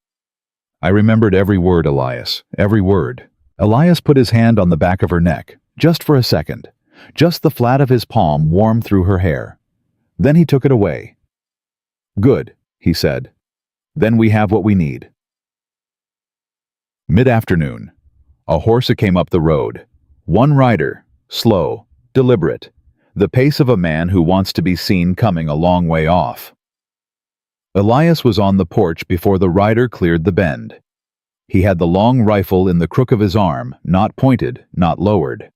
I remembered every word, Elias. Every word. Elias put his hand on the back of her neck, just for a second. Just the flat of his palm warmed through her hair. Then he took it away. Good. he said. Then we have what we need. Mid-afternoon. A horse came up the road. One rider, slow, deliberate, the pace of a man who wants to be seen coming a long way off. Elias was on the porch before the rider cleared the bend. He had the long rifle in the crook of his arm, not pointed, not lowered,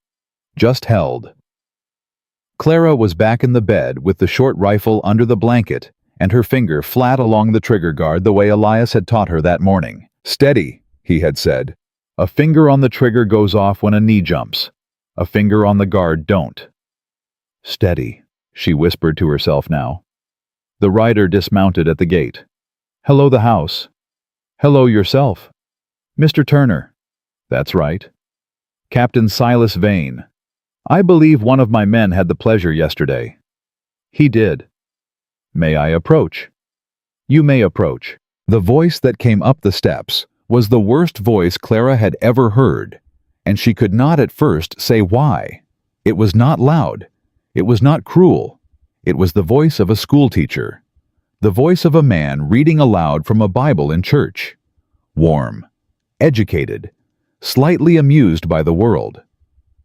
just held. Clara was back in the bed with the short rifle under the blanket and her finger flat along the trigger guard the way Elias had taught her that morning. Steady, he had said. A finger on the trigger goes off when a knee jumps. A finger on the guard don't. Steady, she whispered to herself now. The rider dismounted at the gate. Hello, the house. Hello, yourself. Mr. Turner. That's right. Captain Silas Vane. I believe one of my men had the pleasure yesterday. He did. May I approach? You may approach. The voice that came up the steps was the worst voice Clara had ever heard, and she could not at first say why. It was not loud. It was not cruel. It was the voice of a schoolteacher. The voice of a man reading aloud from a Bible in church. Warm, educated, slightly amused by the world.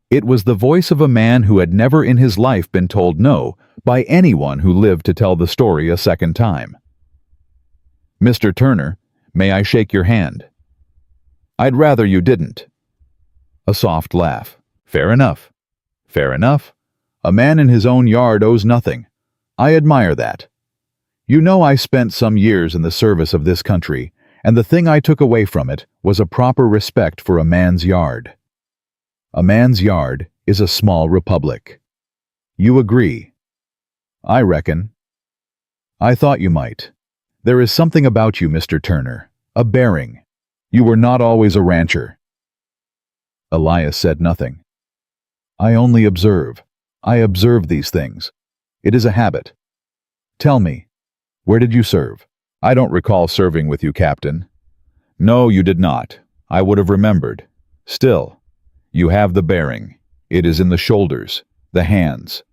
It was the voice of a man who had never in his life been told no by anyone who lived to tell the story a second time. Mr. Turner, may I shake your hand? I'd rather you didn't. A soft laugh. Fair enough. Fair enough. A man in his own yard owes nothing. I admire that. You know, I spent some years in the service of this country, and the thing I took away from it was a proper respect for a man's yard. A man's yard is a small republic. You agree? I reckon. I thought you might. There is something about you, Mr. Turner, a bearing. You were not always a rancher. Elias said nothing. I only observe. I observe these things. It is a habit. Tell me, where did you serve? I don't recall serving with you, Captain. No, you did not. I would have remembered. Still, you have the bearing. It is in the shoulders, the hands.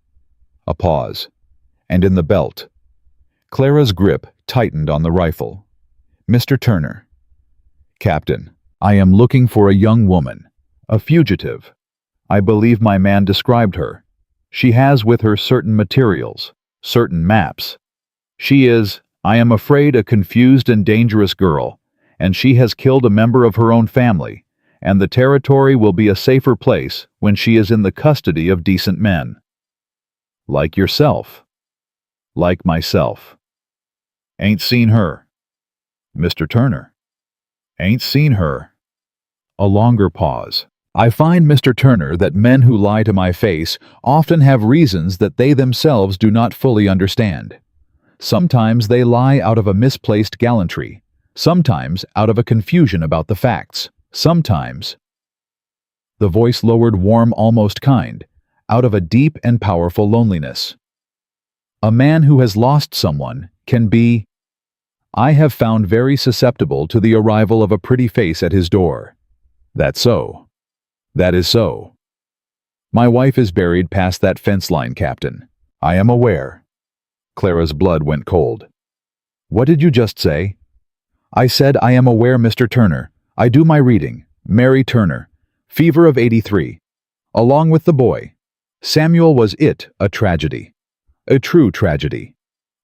A pause. And in the belt. Clara's grip tightened on the rifle. Mr. Turner. Captain, I am looking for a young woman, a fugitive. I believe my man described her. She has with her certain materials, certain maps. She is, I am afraid, a confused and dangerous girl, and she has killed a member of her own family, and the territory will be a safer place when she is in the custody of decent men. Like yourself. Like myself. Ain't seen her. Mr. Turner. Ain't seen her. A longer pause. I find, Mr. Turner, that men who lie to my face often have reasons that they themselves do not fully understand. Sometimes they lie out of a misplaced gallantry, sometimes out of a confusion about the facts, sometimes— The voice lowered, warm, almost kind, out of a deep and powerful loneliness. A man who has lost someone can be— I have found very susceptible to the arrival of a pretty face at his door. That's so. That is so. My wife is buried past that fence line, Captain. I am aware. Clara's blood went cold. What did you just say? I said I am aware, Mr. Turner. I do my reading. Mary Turner. Fever of '83. Along with the boy. Samuel was a tragedy. A true tragedy.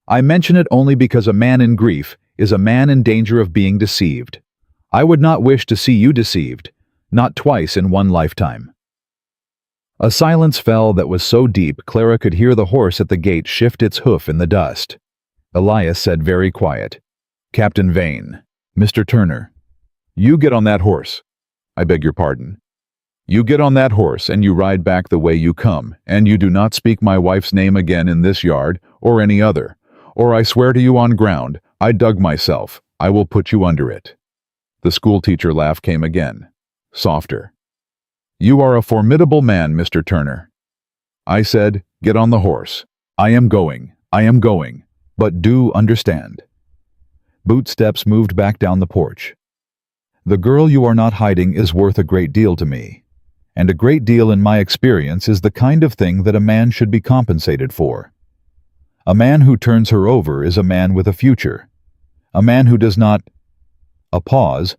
I mention it only because a man in grief is a man in danger of being deceived. I would not wish to see you deceived, not twice in one lifetime. A silence fell that was so deep Clara could hear the horse at the gate shift its hoof in the dust. Elias said very quiet, Captain Vane, Mr. Turner, you get on that horse. I beg your pardon. You get on that horse and you ride back the way you come, and you do not speak my wife's name again in this yard or any other, or I swear to you on ground, I dug myself, I will put you under it. The schoolteacher laugh came again, softer. You are a formidable man, Mr. Turner. I said, get on the horse. I am going, but do understand. Boot steps moved back down the porch. The girl you are not hiding is worth a great deal to me, and a great deal in my experience is the kind of thing that a man should be compensated for. A man who turns her over is a man with a future, A man who does not— A pause.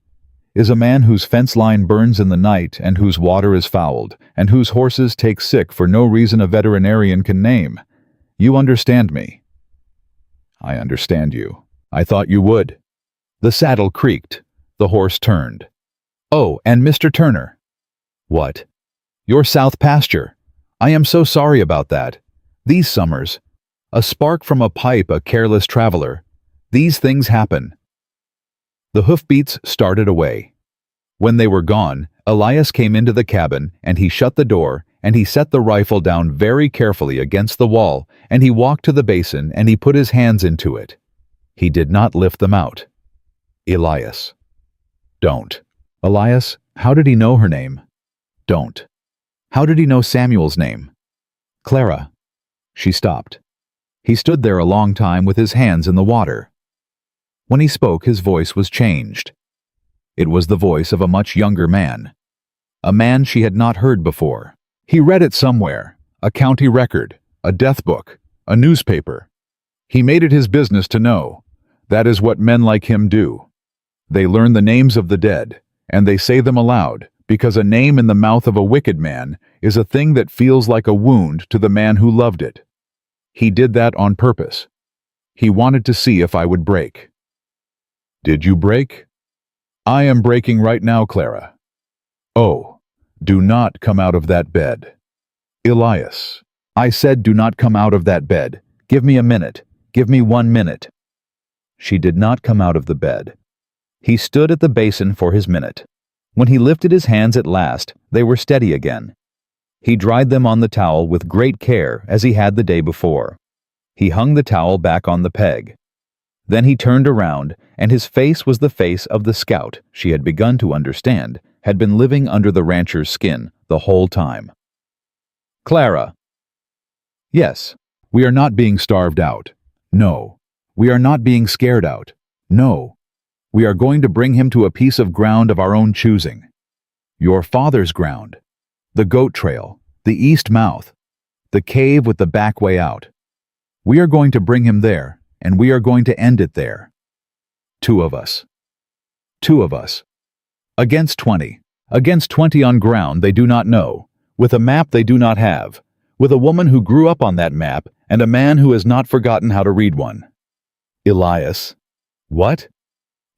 Is a man whose fence line burns in the night and whose water is fouled, and whose horses take sick for no reason a veterinarian can name. You understand me. I understand you. I thought you would. The saddle creaked. The horse turned. Oh, and Mr. Turner. What? Your south pasture. I am so sorry about that. These summers. A spark from a pipe, a careless traveler. These things happen. The hoofbeats started away. When they were gone, Elias came into the cabin, and he shut the door, and he set the rifle down very carefully against the wall, and he walked to the basin, and he put his hands into it. He did not lift them out. Elias. Don't. Elias, how did he know her name? Don't. How did he know Samuel's name? Clara. She stopped. He stood there a long time with his hands in the water. When he spoke, his voice was changed. It was the voice of a much younger man. A man she had not heard before. He read it somewhere, a county record, a death book, a newspaper. He made it his business to know. That is what men like him do. They learn the names of the dead, and they say them aloud, because a name in the mouth of a wicked man is a thing that feels like a wound to the man who loved it. He did that on purpose. He wanted to see if I would break. Did you break? I am breaking right now, Clara. Oh, do not come out of that bed. Elias. I said do not come out of that bed. Give me a minute. Give me 1 minute. She did not come out of the bed. He stood at the basin for his minute. When he lifted his hands at last, they were steady again. He dried them on the towel with great care as he had the day before. He hung the towel back on the peg. Then he turned around, and his face was the face of the scout she had begun to understand had been living under the rancher's skin the whole time. Clara. Yes, we are not being starved out. No. We are not being scared out. No. We are going to bring him to a piece of ground of our own choosing. Your father's ground. The goat trail. The east mouth. The cave with the back way out. We are going to bring him there, and we are going to end it there. 2 of us. 2 of us. Against 20. Against 20 on ground they do not know, with a map they do not have, with a woman who grew up on that map, and a man who has not forgotten how to read one. Elias. What?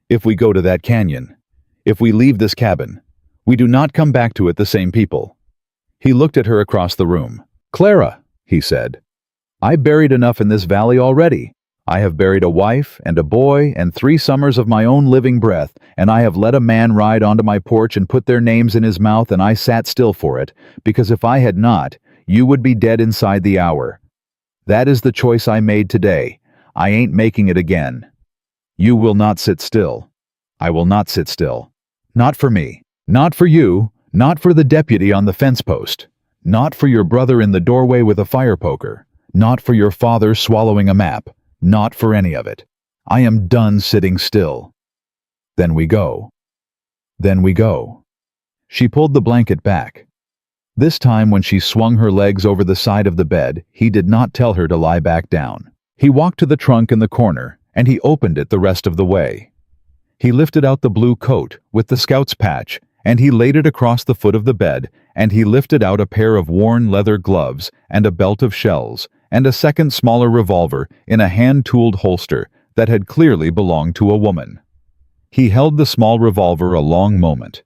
If we go to that canyon, if we leave this cabin, we do not come back to it the same people. He looked at her across the room. Clara, he said, I buried enough in this valley already. I have buried a wife and a boy and 3 summers of my own living breath, and I have let a man ride onto my porch and put their names in his mouth, and I sat still for it, because if I had not, you would be dead inside the hour. That is the choice I made today. I ain't making it again. You will not sit still. I will not sit still. Not for me. Not for you. Not for the deputy on the fence post. Not for your brother in the doorway with a fire poker. Not for your father swallowing a map. Not for any of it. I am done sitting still. Then we go. Then we go. She pulled the blanket back. This time when she swung her legs over the side of the bed, he did not tell her to lie back down. He walked to the trunk in the corner, and he opened it the rest of the way. He lifted out the blue coat with the scout's patch, and he laid it across the foot of the bed, and he lifted out a pair of worn leather gloves and a belt of shells, and a second smaller revolver in a hand-tooled holster that had clearly belonged to a woman. He held the small revolver a long moment.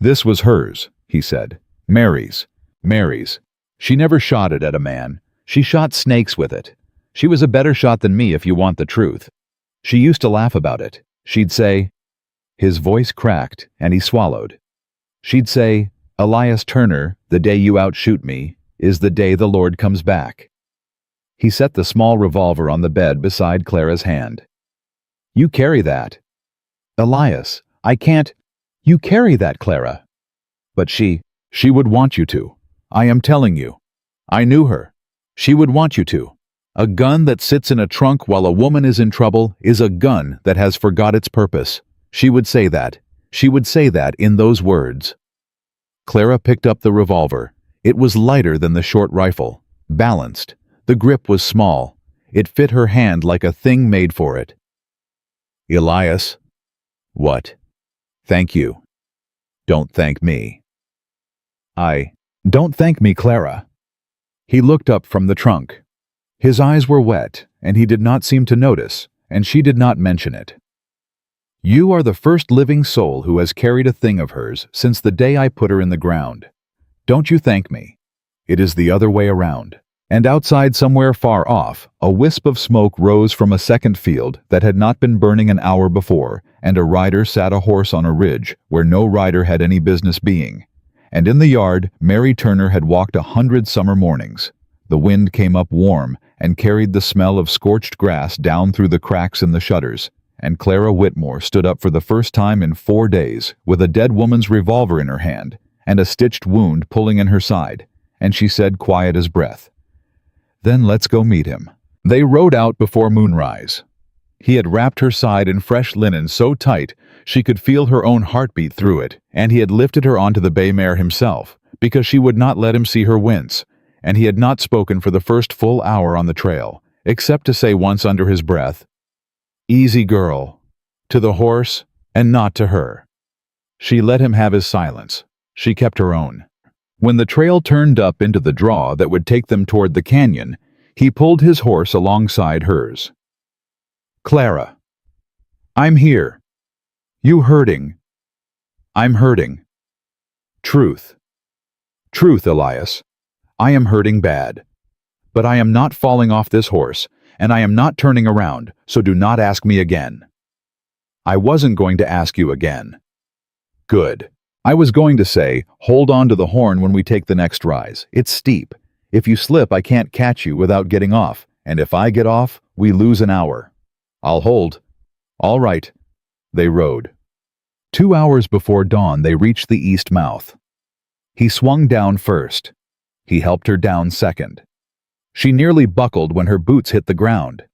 This was hers, he said. Mary's. Mary's. She never shot it at a man. She shot snakes with it. She was a better shot than me, if you want the truth. She used to laugh about it. She'd say— His voice cracked, and he swallowed. She'd say, Elias Turner, the day you outshoot me, is the day the Lord comes back. He set the small revolver on the bed beside Clara's hand. You carry that. Elias, I can't. You carry that, Clara. But she would want you to. I am telling you. I knew her. She would want you to. A gun that sits in a trunk while a woman is in trouble is a gun that has forgot its purpose. She would say that. She would say that in those words. Clara picked up the revolver. It was lighter than the short rifle, balanced. The grip was small. It fit her hand like a thing made for it. Elias. What? Thank you. Don't thank me. Don't thank me, Clara. He looked up from the trunk. His eyes were wet, and he did not seem to notice, and she did not mention it. You are the first living soul who has carried a thing of hers since the day I put her in the ground. Don't you thank me. It is the other way around. And outside, somewhere far off, a wisp of smoke rose from a second field that had not been burning an hour before, and a rider sat a horse on a ridge where no rider had any business being. And in the yard, Mary Turner had walked 100 summer mornings. The wind came up warm and carried the smell of scorched grass down through the cracks in the shutters, and Clara Whitmore stood up for the first time in 4 days with a dead woman's revolver in her hand and a stitched wound pulling in her side, and she said, quiet as breath, "Then let's go meet him." They rode out before moonrise. He had wrapped her side in fresh linen so tight she could feel her own heartbeat through it, and he had lifted her onto the bay mare himself because she would not let him see her wince, and he had not spoken for the first full hour on the trail, except to say once under his breath, "Easy, girl," to the horse and not to her. She let him have his silence. She kept her own. When the trail turned up into the draw that would take them toward the canyon, he pulled his horse alongside hers. "Clara, I'm here. You hurting? I'm hurting. Truth. Truth, Elias. I am hurting bad. But I am not falling off this horse, and I am not turning around, so do not ask me again." "I wasn't going to ask you again." "Good. I was going to say, hold on to the horn when we take the next rise. It's steep. If you slip, I can't catch you without getting off, and if I get off, we lose an hour." "I'll hold." "All right." They rode. 2 hours before dawn, they reached the east mouth. He swung down first. He helped her down second. She nearly buckled when her boots hit the ground.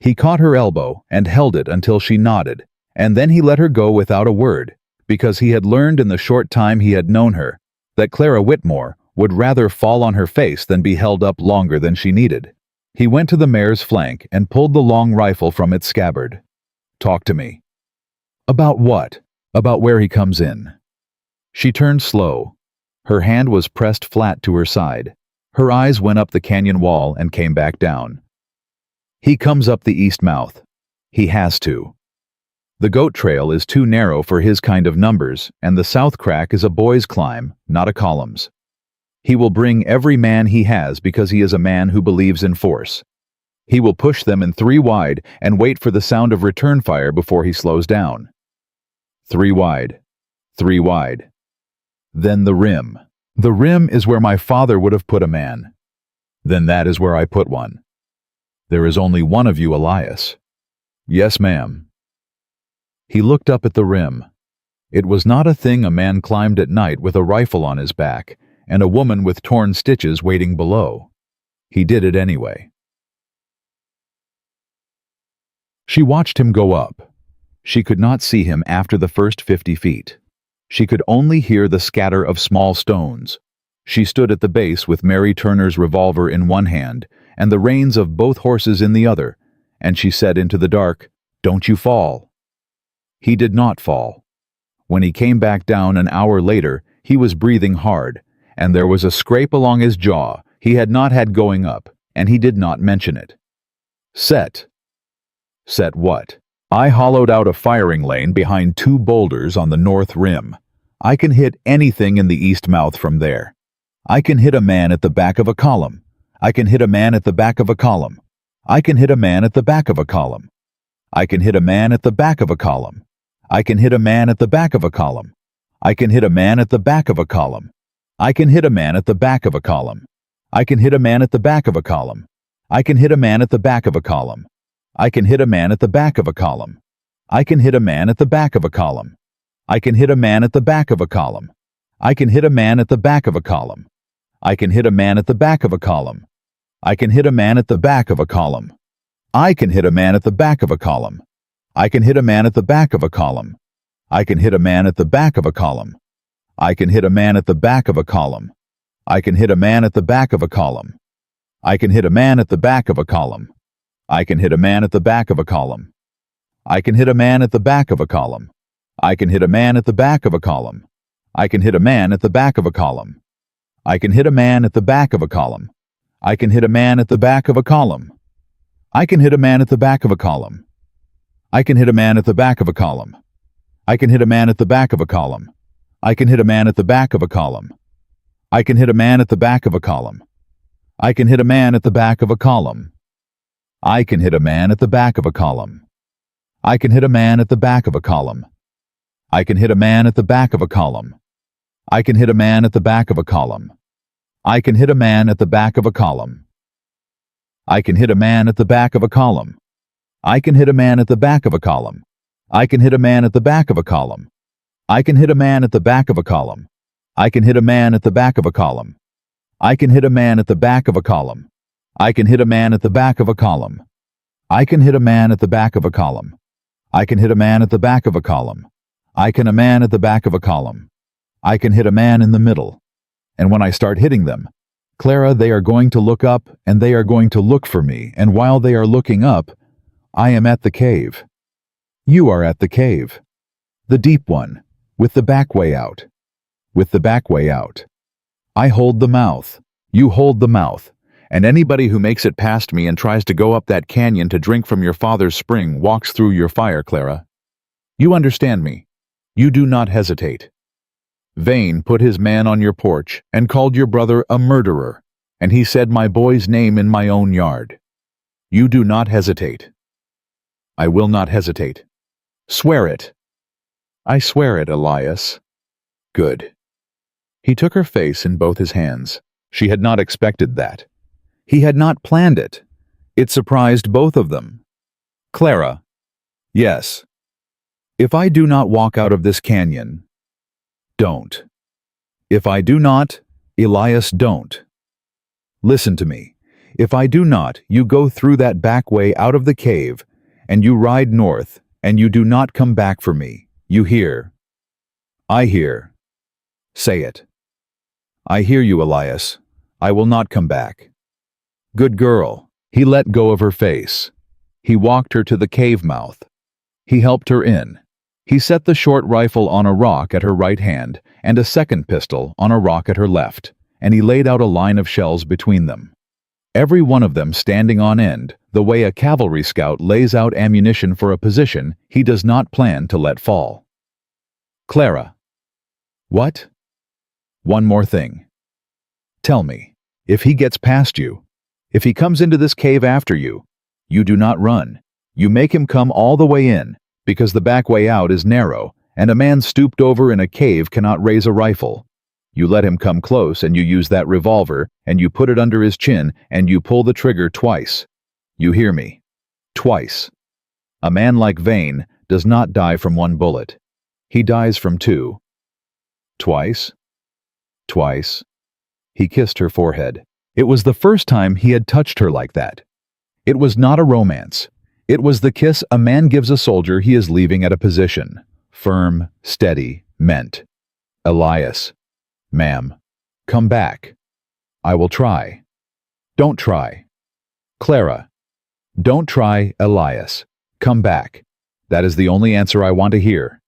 He caught her elbow and held it until she nodded, and then he let her go without a word, because he had learned in the short time he had known her that Clara Whitmore would rather fall on her face than be held up longer than she needed. He went to the mare's flank and pulled the long rifle from its scabbard. "Talk to me." "About what?" "About where he comes in." She turned slow. Her hand was pressed flat to her side. Her eyes went up the canyon wall and came back down. "He comes up the east mouth. He has to. The goat trail is too narrow for his kind of numbers, and the south crack is a boy's climb, not a column's. He will bring every man he has because he is a man who believes in force. He will push them in 3 wide and wait for the sound of return fire before he slows down. 3 wide. 3 wide. Then the rim. The rim is where my father would have put a man. Then that is where I put one. There is only one of you, Elias." "Yes, ma'am." He looked up at the rim. It was not a thing a man climbed at night with a rifle on his back and a woman with torn stitches waiting below. He did it anyway. She watched him go up. She could not see him after the first 50 feet. She could only hear the scatter of small stones. She stood at the base with Mary Turner's revolver in one hand and the reins of both horses in the other, and she said into the dark, "Don't you fall." He did not fall. When he came back down an hour later, he was breathing hard, and there was a scrape along his jaw he had not had going up, and he did not mention it. "Set." "Set what?" "I hollowed out a firing lane behind 2 boulders on the north rim. I can hit anything in the east mouth from there. I can hit a man at the back of a column. I can hit a man at the back of a column. I can hit a man at the back of a column. I can hit a man at the back of a column. I can hit a man at the back of a column. I can hit a man at the back of a column. I can hit a man at the back of a column. I can hit a man at the back of a column. I can hit a man at the back of a column. I can hit a man at the back of a column. I can hit a man at the back of a column. I can hit a man at the back of a column. I can hit a man at the back of a column. I can hit a man at the back of a column. I can hit a man at the back of a column. I can hit a man at the back of a column. I can hit a man at the back of a column. I can hit a man at the back of a column. I can hit a man at the back of a column. I can hit a man at the back of a column. I can hit a man at the back of a column. I can hit a man at the back of a column. I can hit a man at the back of a column. I can hit a man at the back of a column. I can hit a man at the back of a column. I can hit a man at the back of a column. I can hit a man at the back of a column. I can hit a man at the back of a column. I can hit a man at the back of a column. I can hit a man at the back of a column. I can hit a man at the back of a column. I can hit a man at the back of a column. I can hit a man at the back of a column. I can hit a man at the back of a column. I can hit a man at the back of a column. I can hit a man at the back of a column. I can hit a man at the back of a column. I can hit a man at the back of a column. I can hit a man at the back of a column. I can hit a man at the back of a column. I can hit a man at the back of a column. I can hit a man at the back of a column. I can hit a man at the back of a column. I can hit a man at the back of a column. I can hit a man at the back of a column. I can hit a man at the back of a column. I can hit a man at the back of a column. I can a man at the back of a column. I can hit a man in the middle. And when I start hitting them, Clara, they are going to look up and they are going to look for me, and while they are looking up, I am at the cave. You are at the cave. The deep one, with the back way out. With the back way out. I hold the mouth. You hold the mouth. And anybody who makes it past me and tries to go up that canyon to drink from your father's spring walks through your fire, Clara. You understand me. You do not hesitate. Vane put his man on your porch and called your brother a murderer, and he said my boy's name in my own yard. You do not hesitate. I will not hesitate. Swear it. I swear it, Elias. Good. He took her face in both his hands. She had not expected that. He had not planned it. It surprised both of them. Clara. Yes. If I do not walk out of this canyon, don't. If I do not, Elias, don't. Listen to me. If I do not, you go through that back way out of the cave, and you ride north, and you do not come back for me. You hear? I hear. Say it. I hear you, Elias. I will not come back. Good girl. He let go of her face. He walked her to the cave mouth. He helped her in. He set the short rifle on a rock at her right hand and a second pistol on a rock at her left, and he laid out a line of shells between them. Every one of them standing on end, the way a cavalry scout lays out ammunition for a position he does not plan to let fall. Clara. What? One more thing. Tell me, if he gets past you, if he comes into this cave after you, you do not run. You make him come all the way in, because the back way out is narrow, and a man stooped over in a cave cannot raise a rifle. You let him come close, and you use that revolver, and you put it under his chin, and you pull the trigger twice. You hear me? Twice. A man like Vane does not die from one bullet. He dies from two. Twice? Twice. He kissed her forehead. It was the first time he had touched her like that. It was not a romance. It was the kiss a man gives a soldier he is leaving at a position. Firm, steady, meant. Elias. Ma'am. Come back. I will try. Don't try. Clara. Don't try, Elias. Come back. That is the only answer I want to hear.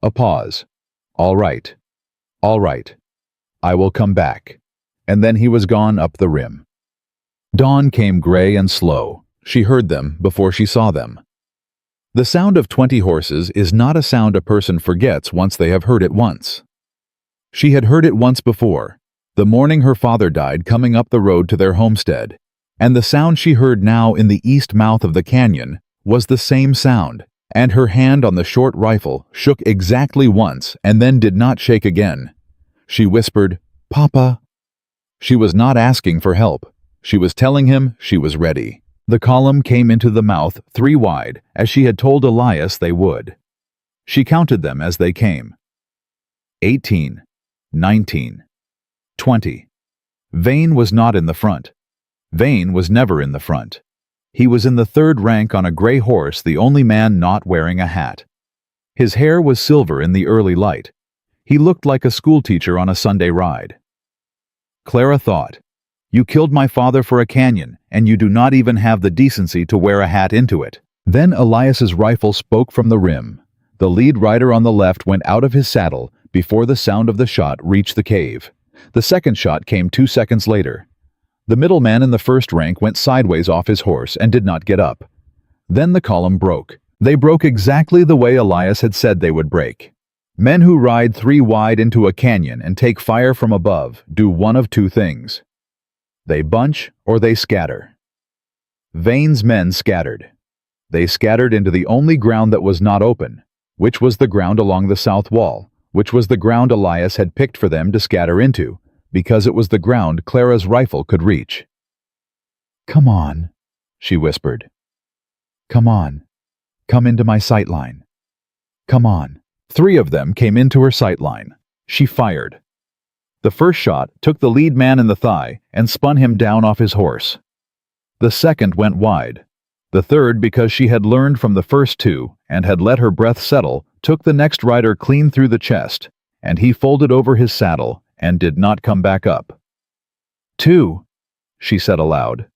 A pause. All right. All right. I will come back. And then he was gone up the rim. Dawn came gray and slow. She heard them before she saw them. The sound of 20 horses is not a sound a person forgets once they have heard it once. She had heard it once before, the morning her father died coming up the road to their homestead, and the sound she heard now in the east mouth of the canyon was the same sound, and her hand on the short rifle shook exactly once and then did not shake again. She whispered, "Papa." She was not asking for help. She was telling him she was ready. The column came into the mouth 3 wide, as she had told Elias they would. She counted them as they came. 18, 19, 20. Vane was not in the front. Vane was never in the front. He was in the 3rd rank on a gray horse, the only man not wearing a hat. His hair was silver in the early light. He looked like a schoolteacher on a Sunday ride. Clara thought, "You killed my father for a canyon, and you do not even have the decency to wear a hat into it. Then Elias's rifle spoke from the rim. The lead rider on the left went out of his saddle before the sound of the shot reached the cave. The second shot came 2 seconds later. The middleman in the first rank went sideways off his horse and did not get up. Then the column broke. They broke exactly the way Elias had said they would break. Men who ride 3 wide into a canyon and take fire from above do one of 2 things. They bunch or they scatter. Vane's men scattered. They scattered into the only ground that was not open, which was the ground along the south wall, which was the ground Elias had picked for them to scatter into, because it was the ground Clara's rifle could reach. "Come on," she whispered. "Come on. Come into my sight line. Come on." 3 of them came into her sight line. She fired. The first shot took the lead man in the thigh and spun him down off his horse. The second went wide. The third, because she had learned from the first 2 and had let her breath settle, took the next rider clean through the chest, and he folded over his saddle and did not come back up. "2," she said aloud.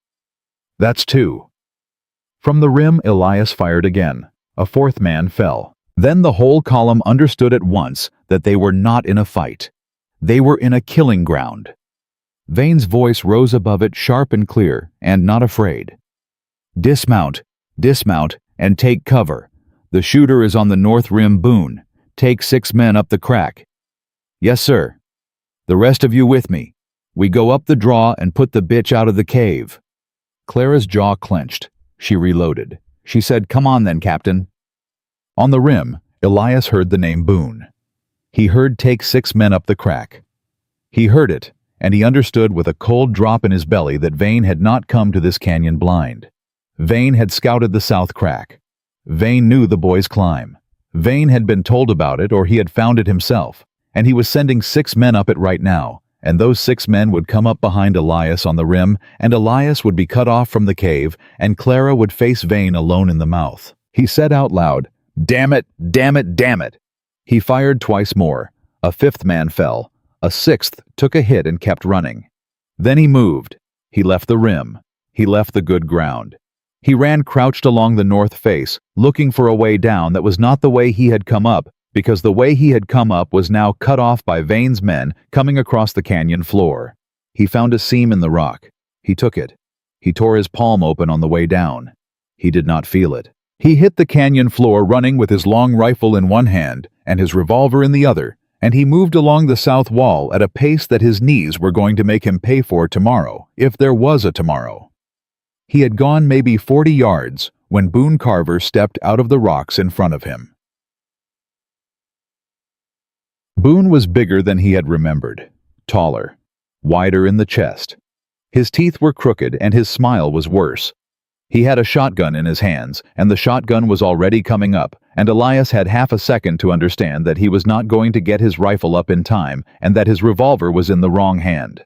"That's 2. From the rim, Elias fired again. A 4th man fell. Then the whole column understood at once that they were not in a fight. They were in a killing ground. Vane's voice rose above it, sharp and clear, and not afraid. "Dismount, dismount, and take cover. The shooter is on the north rim, Boone. Take 6 men up the crack." "Yes, sir." "The rest of you with me. We go up the draw and put the bitch out of the cave." Clara's jaw clenched. She reloaded. She said, "Come on then, Captain." On the rim, Elias heard the name Boone. He heard "take 6 men up the crack." He heard it, and he understood with a cold drop in his belly that Vane had not come to this canyon blind. Vane had scouted the south crack. Vane knew the boy's climb. Vane had been told about it, or he had found it himself, and he was sending 6 men up it right now, and those 6 men would come up behind Elias on the rim, and Elias would be cut off from the cave, and Clara would face Vane alone in the mouth. He said out loud, "Damn it, damn it, damn it." He fired twice more. A 5th man fell. A 6th took a hit and kept running. Then he moved. He left the rim. He left the good ground. He ran crouched along the north face, looking for a way down that was not the way he had come up, because the way he had come up was now cut off by Vane's men coming across the canyon floor. He found a seam in the rock. He took it. He tore his palm open on the way down. He did not feel it. He hit the canyon floor running with his long rifle in one hand and his revolver in the other, and he moved along the south wall at a pace that his knees were going to make him pay for tomorrow, if there was a tomorrow. He had gone maybe 40 yards when Boone Carver stepped out of the rocks in front of him. Boone was bigger than he had remembered, taller, wider in the chest. His teeth were crooked and his smile was worse. He had a shotgun in his hands, and the shotgun was already coming up, and Elias had half a second to understand that he was not going to get his rifle up in time and that his revolver was in the wrong hand.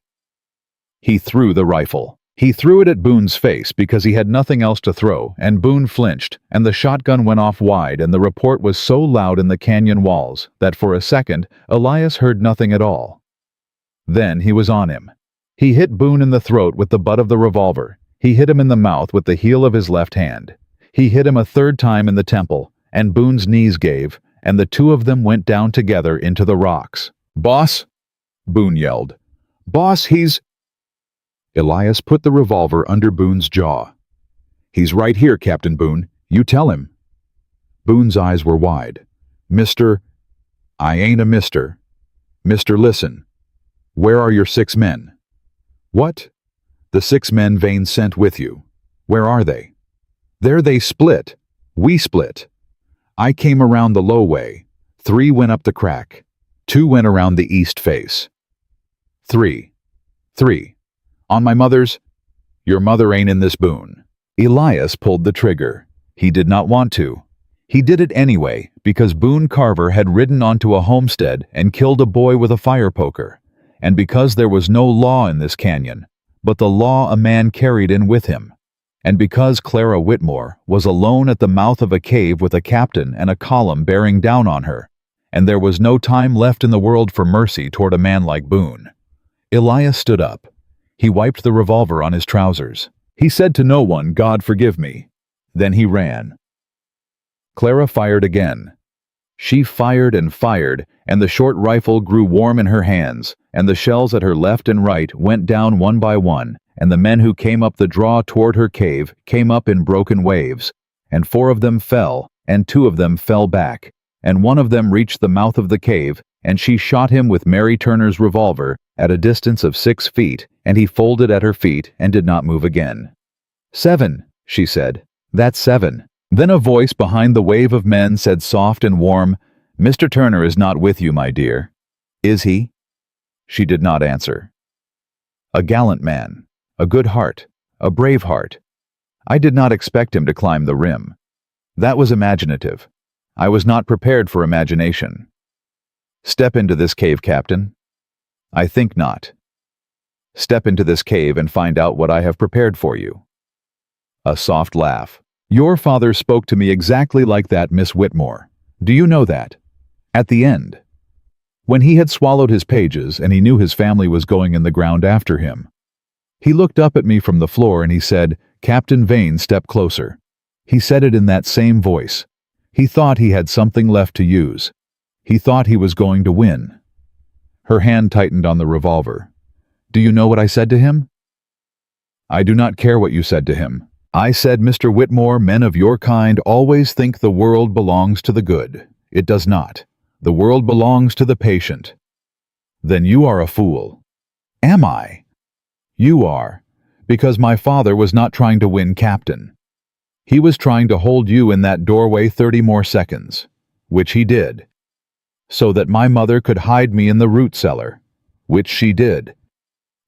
He threw the rifle. He threw it at Boone's face because he had nothing else to throw, and Boone flinched, and the shotgun went off wide, and the report was so loud in the canyon walls that for a second Elias heard nothing at all. Then he was on him. He hit Boone in the throat with the butt of the revolver. He hit him in the mouth with the heel of his left hand. He hit him a 3rd time in the temple, and Boone's knees gave, and the 2 of them went down together into the rocks. "Boss!" Boone yelled. "Boss, he's—" Elias put the revolver under Boone's jaw. "He's right here, Captain Boone. You tell him." Boone's eyes were wide. "Mister—" "I ain't a mister. Mister, listen. Where are your 6 men?" "What?" "The 6 men Vane sent with you. Where are they?" "There they split. We split. I came around the low way. 3 went up the crack. 2 went around the east face. 3. On my mother's—" "Your mother ain't in this, Boone." Elias pulled the trigger. He did not want to. He did it anyway, because Boone Carver had ridden onto a homestead and killed a boy with a fire poker, and because there was no law in this canyon, but the law a man carried in with him, and because Clara Whitmore was alone at the mouth of a cave with a captain and a column bearing down on her, and there was no time left in the world for mercy toward a man like Boone. Elias stood up. He wiped the revolver on his trousers. He said to no one, "God forgive me." Then he ran. Clara fired again. She fired, and the short rifle grew warm in her hands, and the shells at her left and right went down one by one, and the men who came up the draw toward her cave came up in broken waves, and 4 of them fell, and 2 of them fell back, and 1 of them reached the mouth of the cave, and she shot him with Mary Turner's revolver at a distance of 6 feet, and he folded at her feet and did not move again. 7, she said. That's 7. Then a voice behind the wave of men said soft and warm, Mr. Turner is not with you, my dear. Is he? She did not answer. A gallant man, a good heart, a brave heart. I did not expect him to climb the rim. That was imaginative. I was not prepared for imagination. Step into this cave, Captain. I think not. Step into this cave and find out what I have prepared for you. A soft laugh. Your father spoke to me exactly like that, Miss Whitmore. Do you know that? At the end. When he had swallowed his pages and he knew his family was going in the ground after him. He looked up at me from the floor and he said, Captain Vane, step closer. He said it in that same voice. He thought he had something left to use. He thought he was going to win. Her hand tightened on the revolver. Do you know what I said to him? I do not care what you said to him. I said, Mr. Whitmore, men of your kind always think the world belongs to the good. It does not. The world belongs to the patient. Then you are a fool. Am I? You are, because my father was not trying to win, Captain. He was trying to hold you in that doorway 30 more seconds, which he did, so that my mother could hide me in the root cellar, which she did,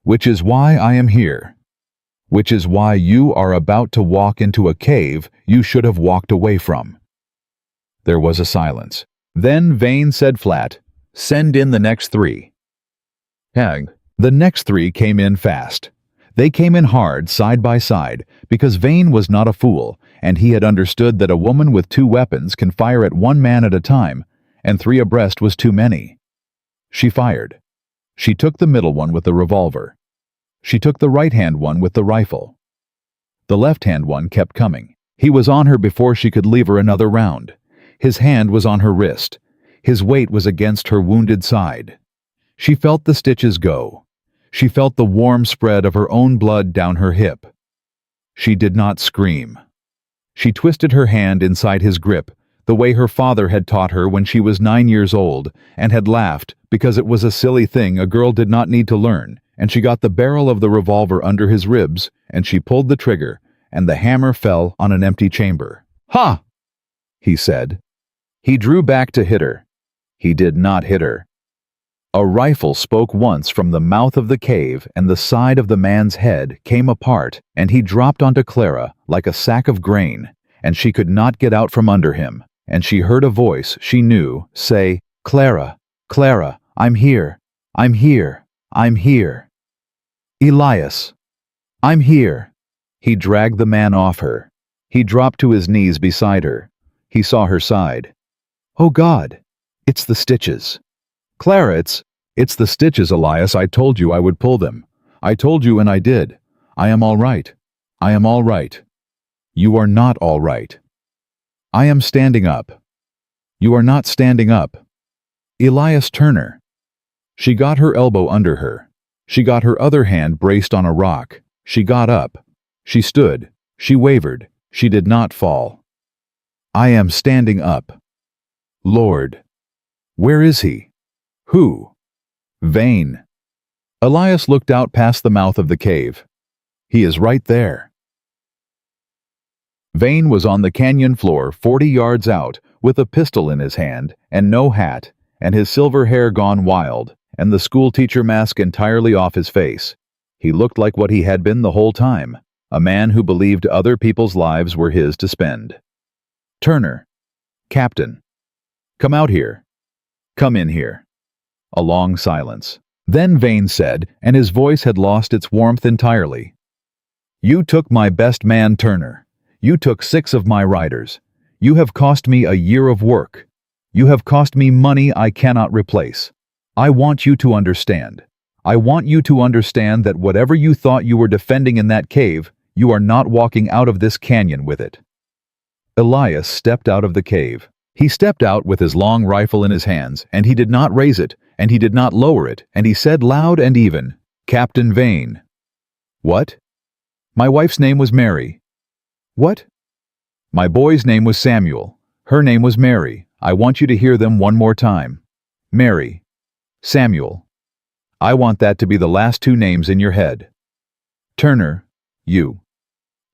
which is why I am here. Which is why you are about to walk into a cave you should have walked away from. There was a silence. Then Vane said flat, Send in the next 3. The next 3 came in fast. They came in hard, side by side, because Vane was not a fool, and he had understood that a woman with 2 weapons can fire at 1 man at a time, and 3 abreast was too many. She fired. She took the middle one with the revolver. She took the right-hand one with the rifle. The left-hand one kept coming. He was on her before she could lever another round. His hand was on her wrist. His weight was against her wounded side. She felt the stitches go. She felt the warm spread of her own blood down her hip. She did not scream. She twisted her hand inside his grip, the way her father had taught her when she was 9 years old, and had laughed because it was a silly thing a girl did not need to learn. And she got the barrel of the revolver under his ribs, and she pulled the trigger, and the hammer fell on an empty chamber. Ha! He said. He drew back to hit her. He did not hit her. A rifle spoke once from the mouth of the cave, and the side of the man's head came apart, and he dropped onto Clara like a sack of grain, and she could not get out from under him, and she heard a voice she knew say, Clara, Clara, I'm here, I'm here, I'm here. Elias, I'm here. He dragged the man off her. He dropped to his knees beside her. He saw her side. Oh God, it's the stitches. Clara, it's the stitches, Elias. I told you I would pull them. I told you and I did. I am all right. I am all right. You are not all right. I am standing up. You are not standing up. Elias Turner. She got her elbow under her. She got her other hand braced on a rock. She got up. She stood. She wavered. She did not fall. I am standing up. Lord. Where is he? Who? Vane. Elias looked out past the mouth of the cave. He is right there. Vane was on the canyon floor 40 yards out, with a pistol in his hand, and no hat, and his silver hair gone wild, and the schoolteacher mask entirely off his face. He looked like what he had been the whole time, a man who believed other people's lives were his to spend. Turner. Captain. Come out here. Come in here. A long silence. Then Vane said, and his voice had lost its warmth entirely. You took my best man, Turner. You took 6 of my riders. You have cost me a year of work. You have cost me money I cannot replace. I want you to understand. I want you to understand that whatever you thought you were defending in that cave, you are not walking out of this canyon with it. Elias stepped out of the cave. He stepped out with his long rifle in his hands, and he did not raise it, and he did not lower it, and he said loud and even, "Captain Vane." "What?" "My wife's name was Mary." "What?" "My boy's name was Samuel. Her name was Mary. I want you to hear them one more time. Mary. Samuel. I want that to be the last two names in your head. Turner, you."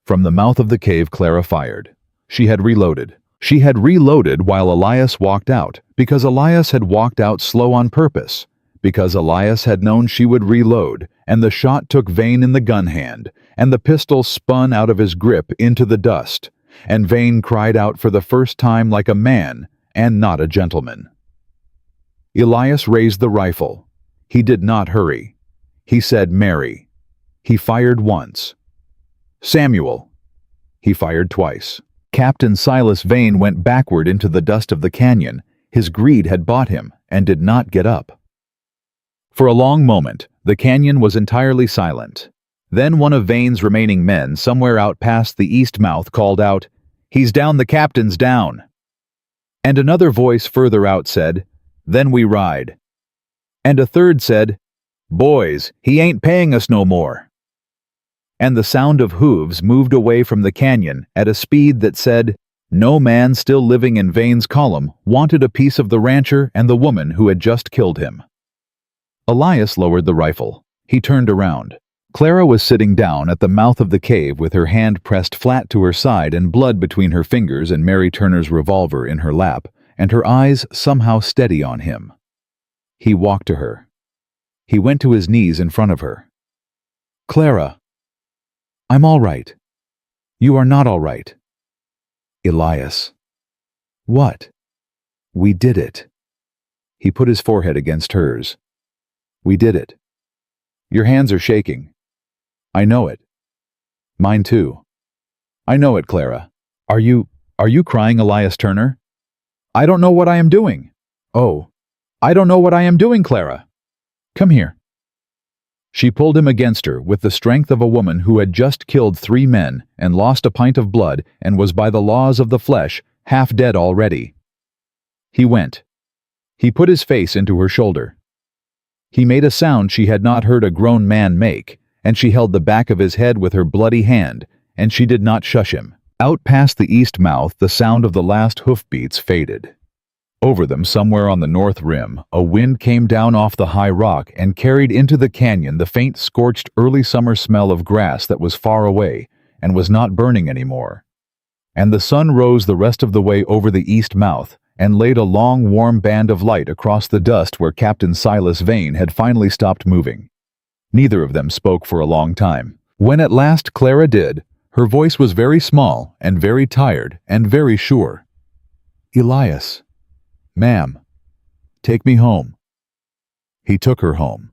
From the mouth of the cave Clara fired. She had reloaded. She had reloaded while Elias walked out, because Elias had walked out slow on purpose, because Elias had known she would reload, and the shot took Vane in the gun hand, and the pistol spun out of his grip into the dust, and Vane cried out for the first time like a man and not a gentleman. Elias raised the rifle. He did not hurry. He said Mary. He fired once. Samuel. He fired twice. Captain Silas Vane went backward into the dust of the canyon. His greed had bought him, and did not get up. For a long moment, the canyon was entirely silent. Then one of Vane's remaining men, somewhere out past the east mouth, called out, "He's down, the captain's down." And another voice further out said, "Then we ride." And a third said, "Boys, he ain't paying us no more." And the sound of hooves moved away from the canyon at a speed that said, no man still living in Vane's column wanted a piece of the rancher and the woman who had just killed him. Elias lowered the rifle. He turned around. Clara was sitting down at the mouth of the cave with her hand pressed flat to her side and blood between her fingers and Mary Turner's revolver in her lap, and her eyes somehow steady on him. He walked to her. He went to his knees in front of her. "Clara." "I'm all right." "You are not all right." "Elias." "What?" "We did it." He put his forehead against hers. "We did it." "Your hands are shaking." "I know it." "Mine too." "I know it, Clara." Are you crying, Elias Turner?" "I don't know what I am doing." "Oh, I don't know what I am doing, Clara." "Come here." She pulled him against her with the strength of a woman who had just killed 3 men and lost a pint of blood and was by the laws of the flesh half dead already. He went. He put his face into her shoulder. He made a sound she had not heard a grown man make, and she held the back of his head with her bloody hand, and she did not shush him. Out past the east mouth, the sound of the last hoofbeats faded. Over them, somewhere on the north rim, a wind came down off the high rock and carried into the canyon the faint scorched early summer smell of grass that was far away and was not burning anymore. And the sun rose the rest of the way over the east mouth and laid a long warm band of light across the dust where Captain Silas Vane had finally stopped moving. Neither of them spoke for a long time. When at last Clara did, her voice was very small and very tired and very sure. "Elias. Ma'am, take me home." He took her home.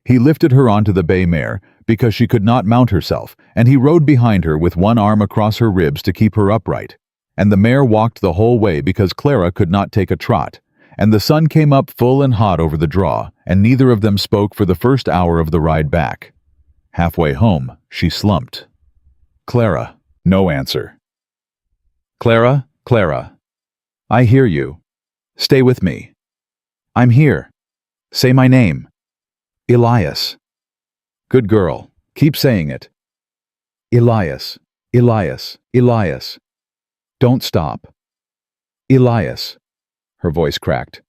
He lifted her onto the bay mare because she could not mount herself, and he rode behind her with one arm across her ribs to keep her upright. And the mare walked the whole way because Clara could not take a trot, and the sun came up full and hot over the draw, and neither of them spoke for the first hour of the ride back. Halfway home, she slumped. "Clara." No answer. "Clara, Clara. I hear you. Stay with me." "I'm here." "Say my name." "Elias." "Good girl. Keep saying it." "Elias, Elias, Elias." "Don't stop." "Elias." Her voice cracked.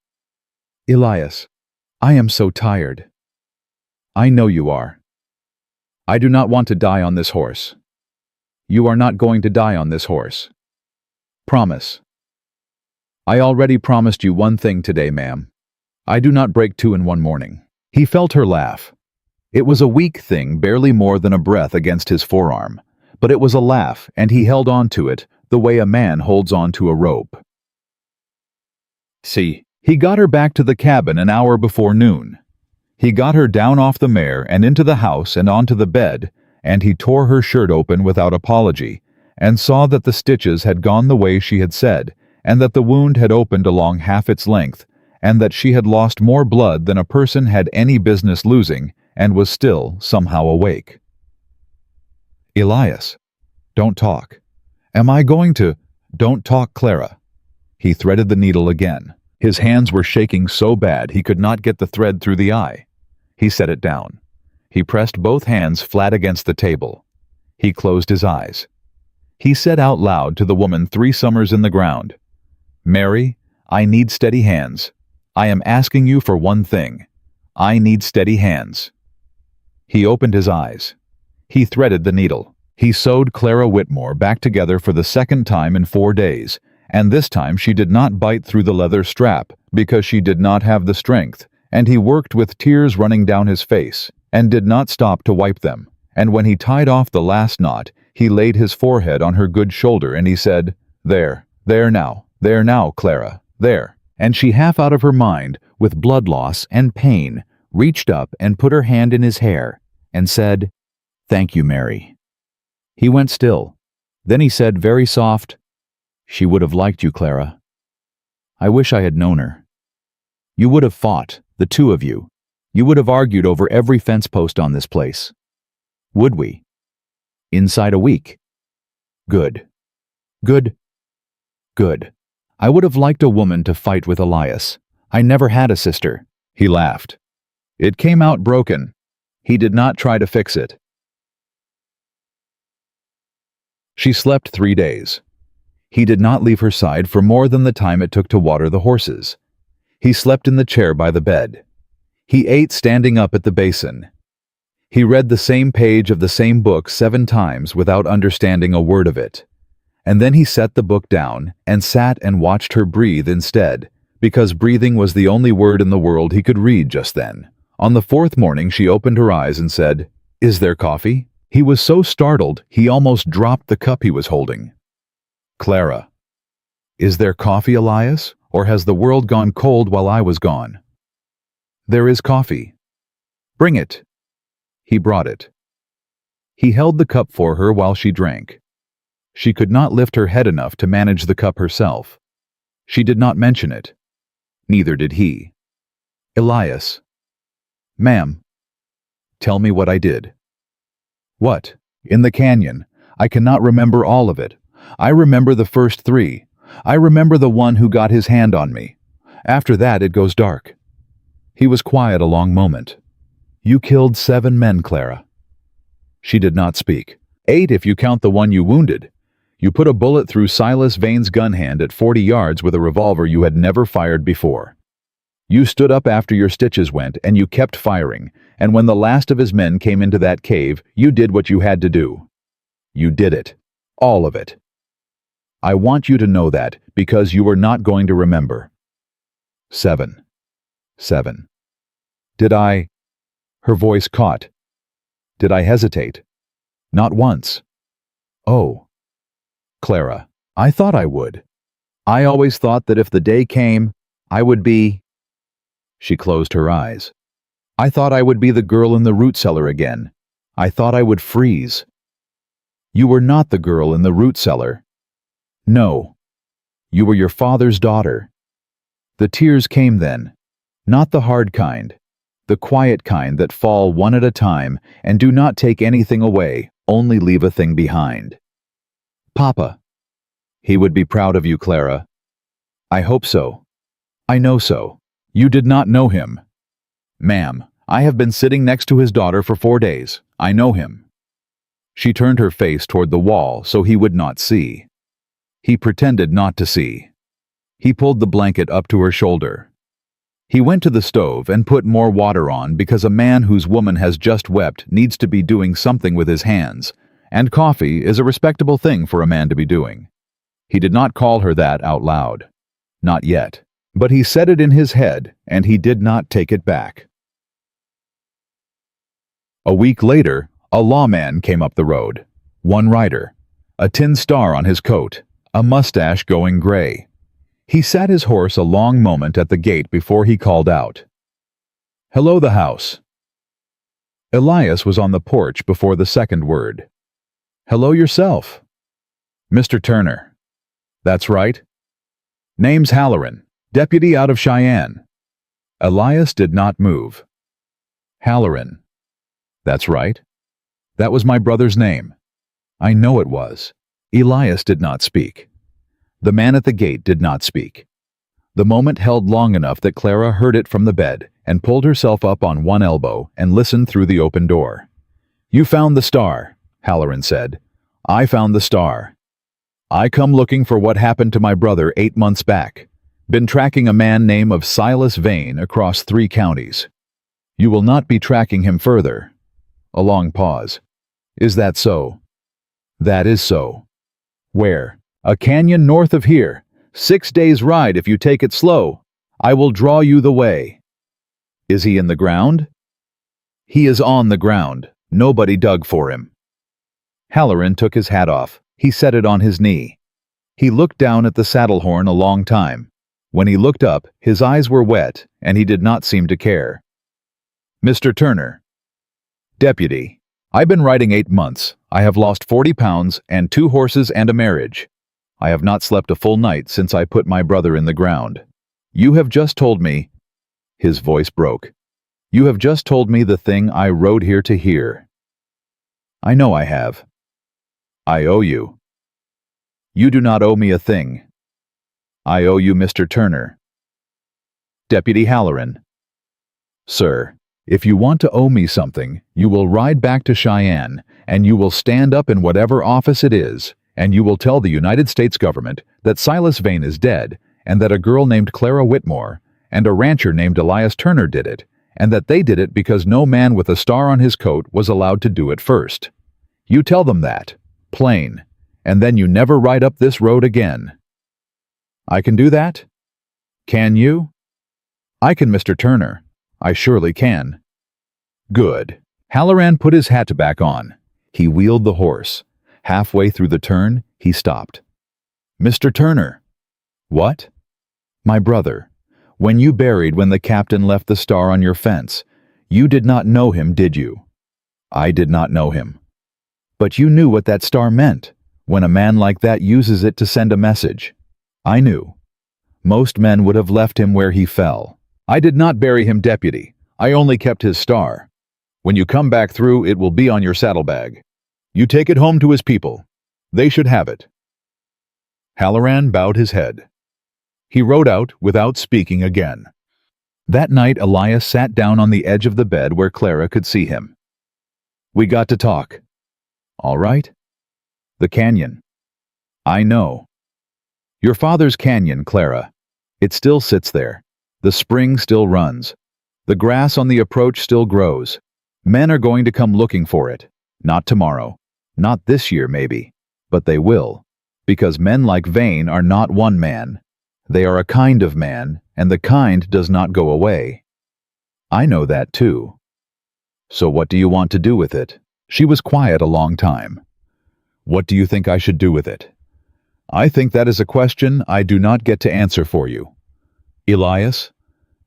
"Elias, I am so tired." "I know you are." "I do not want to die on this horse." "You are not going to die on this horse." "Promise." "I already promised you one thing today, ma'am. I do not break 2 in one morning." He felt her laugh. It was a weak thing, barely more than a breath against his forearm, but it was a laugh, and he held on to it the way a man holds on to a rope. See, he got her back to the cabin an hour before noon. He got her down off the mare and into the house and onto the bed, and he tore her shirt open without apology, and saw that the stitches had gone the way she had said, and that the wound had opened along half its length, and that she had lost more blood than a person had any business losing, and was still somehow awake. "Elias, don't talk. Am I going to Don't talk, Clara." He threaded the needle again. His hands were shaking so bad he could not get the thread through the eye. He set it down. He pressed both hands flat against the table. He closed his eyes. He said out loud to the woman 3 summers in the ground, "Mary, I need steady hands. I am asking you for one thing. I need steady hands." He opened his eyes. He threaded the needle. He sewed Clara Whitmore back together for the second time in 4 days, and this time she did not bite through the leather strap because she did not have the strength, and he worked with tears running down his face, and did not stop to wipe them. And when he tied off the last knot, he laid his forehead on her good shoulder and he said, there now, Clara, there." And she, half out of her mind, with blood loss and pain, reached up and put her hand in his hair and said, "Thank you, Mary." He went still. Then he said very soft, "She would have liked you, Clara. I wish I had known her. You would have fought, the 2 of you. You would have argued over every fence post on this place. Would we? Inside a week. Good. Good. Good. I would have liked a woman to fight with Elias. I never had a sister." He laughed. "It came out broken. He did not try to fix it." She slept 3 days. He did not leave her side for more than the time it took to water the horses. He slept in the chair by the bed. He ate standing up at the basin. He read the same page of the same book 7 times without understanding a word of it. And then he set the book down and sat and watched her breathe instead, because breathing was the only word in the world he could read just then. On the 4th morning she opened her eyes and said, "Is there coffee?" He was so startled he almost dropped the cup he was holding. "Clara, is there coffee, Elias, or has the world gone cold while I was gone?" "There is coffee." "Bring it." He brought it. He held the cup for her while she drank. She could not lift her head enough to manage the cup herself. She did not mention it. Neither did he. "Elias." "Ma'am." "Tell me what I did." "What?" "In the canyon. I cannot remember all of it. I remember the first 3. I remember the one who got his hand on me. After that it goes dark." He was quiet a long moment. "You killed 7 men, Clara." She did not speak. 8 if you count the one you wounded. You put a bullet through Silas Vane's gun hand at 40 yards with a revolver you had never fired before. You stood up after your stitches went and you kept firing, and when the last of his men came into that cave, you did what you had to do. You did it. All of it. I want you to know that, because you were not going to remember. 7. Did I? Her voice caught. Did I hesitate? Not once. Oh. Clara, I thought I would. I always thought that if the day came, I would be... She closed her eyes. I thought I would be the girl in the root cellar again. I thought I would freeze. You were not the girl in the root cellar. No. You were your father's daughter. The tears came then. Not the hard kind. The quiet kind that fall one at a time and do not take anything away, only leave a thing behind. Papa. He would be proud of you, Clara. I hope so. I know so. You did not know him. Ma'am, I have been sitting next to his daughter for 4 days. I know him. She turned her face toward the wall so he would not see. He pretended not to see. He pulled the blanket up to her shoulder. He went to the stove and put more water on because a man whose woman has just wept needs to be doing something with his hands, and coffee is a respectable thing for a man to be doing. He did not call her that out loud. Not yet. But he said it in his head, and he did not take it back. A week later, a lawman came up the road. One rider. A tin star on his coat. A mustache going gray. He sat his horse a long moment at the gate before he called out. Hello, the house. Elias was on the porch before the second word. Hello yourself. Mr. Turner. That's right. Name's Halloran, deputy out of Cheyenne. Elias did not move. Halloran. That's right. That was my brother's name. I know it was. Elias did not speak. The man at the gate did not speak. The moment held long enough that Clara heard it from the bed and pulled herself up on one elbow and listened through the open door. "You found the star," Halloran said. "I found the star. I come looking for what happened to my brother 8 months back. Been tracking a man named of Silas Vane across 3 counties. You will not be tracking him further." A long pause. "Is that so?" "That is so." "Where?" "A canyon north of here. 6 days' ride if you take it slow. I will draw you the way." "Is he in the ground?" "He is on the ground. Nobody dug for him." Halloran took his hat off. He set it on his knee. He looked down at the saddle horn a long time. When he looked up, his eyes were wet, and he did not seem to care. "Mr. Turner." "Deputy. I've been riding 8 months. I have lost 40 pounds and 2 horses and a marriage. I have not slept a full night since I put my brother in the ground. You have just told me—" His voice broke. "You have just told me the thing I rode here to hear." "I know I have." "I owe you." "You do not owe me a thing." "I owe you, Mr. Turner." "Deputy Halloran." "Sir, if you want to owe me something, you will ride back to Cheyenne, and you will stand up in whatever office it is, and you will tell the United States government that Silas Vane is dead, and that a girl named Clara Whitmore and a rancher named Elias Turner did it, and that they did it because no man with a star on his coat was allowed to do it first. You tell them that, plain, and then you never ride up this road again." "I can do that?" "Can you?" "I can, Mr. Turner. I surely can." "Good." Halloran put his hat back on. He wheeled the horse. Halfway through the turn, he stopped. "Mr. Turner." "What?" "My brother. When you buried when the captain left the star on your fence, you did not know him, did you?" "I did not know him." "But you knew what that star meant, when a man like that uses it to send a message." "I knew. Most men would have left him where he fell." "I did not bury him, deputy. I only kept his star. When you come back through, it will be on your saddlebag. You take it home to his people. They should have it." Halloran bowed his head. He rode out without speaking again. That night Elias sat down on the edge of the bed where Clara could see him. "We got to talk." "All right." "The canyon." "I know." "Your father's canyon, Clara. It still sits there. The spring still runs. The grass on the approach still grows. Men are going to come looking for it. Not tomorrow. Not this year, maybe. But they will. Because men like Vane are not one man. They are a kind of man, and the kind does not go away. I know that too." "So what do you want to do with it?" She was quiet a long time. "What do you think I should do with it?" "I think that is a question I do not get to answer for you." "Elias?"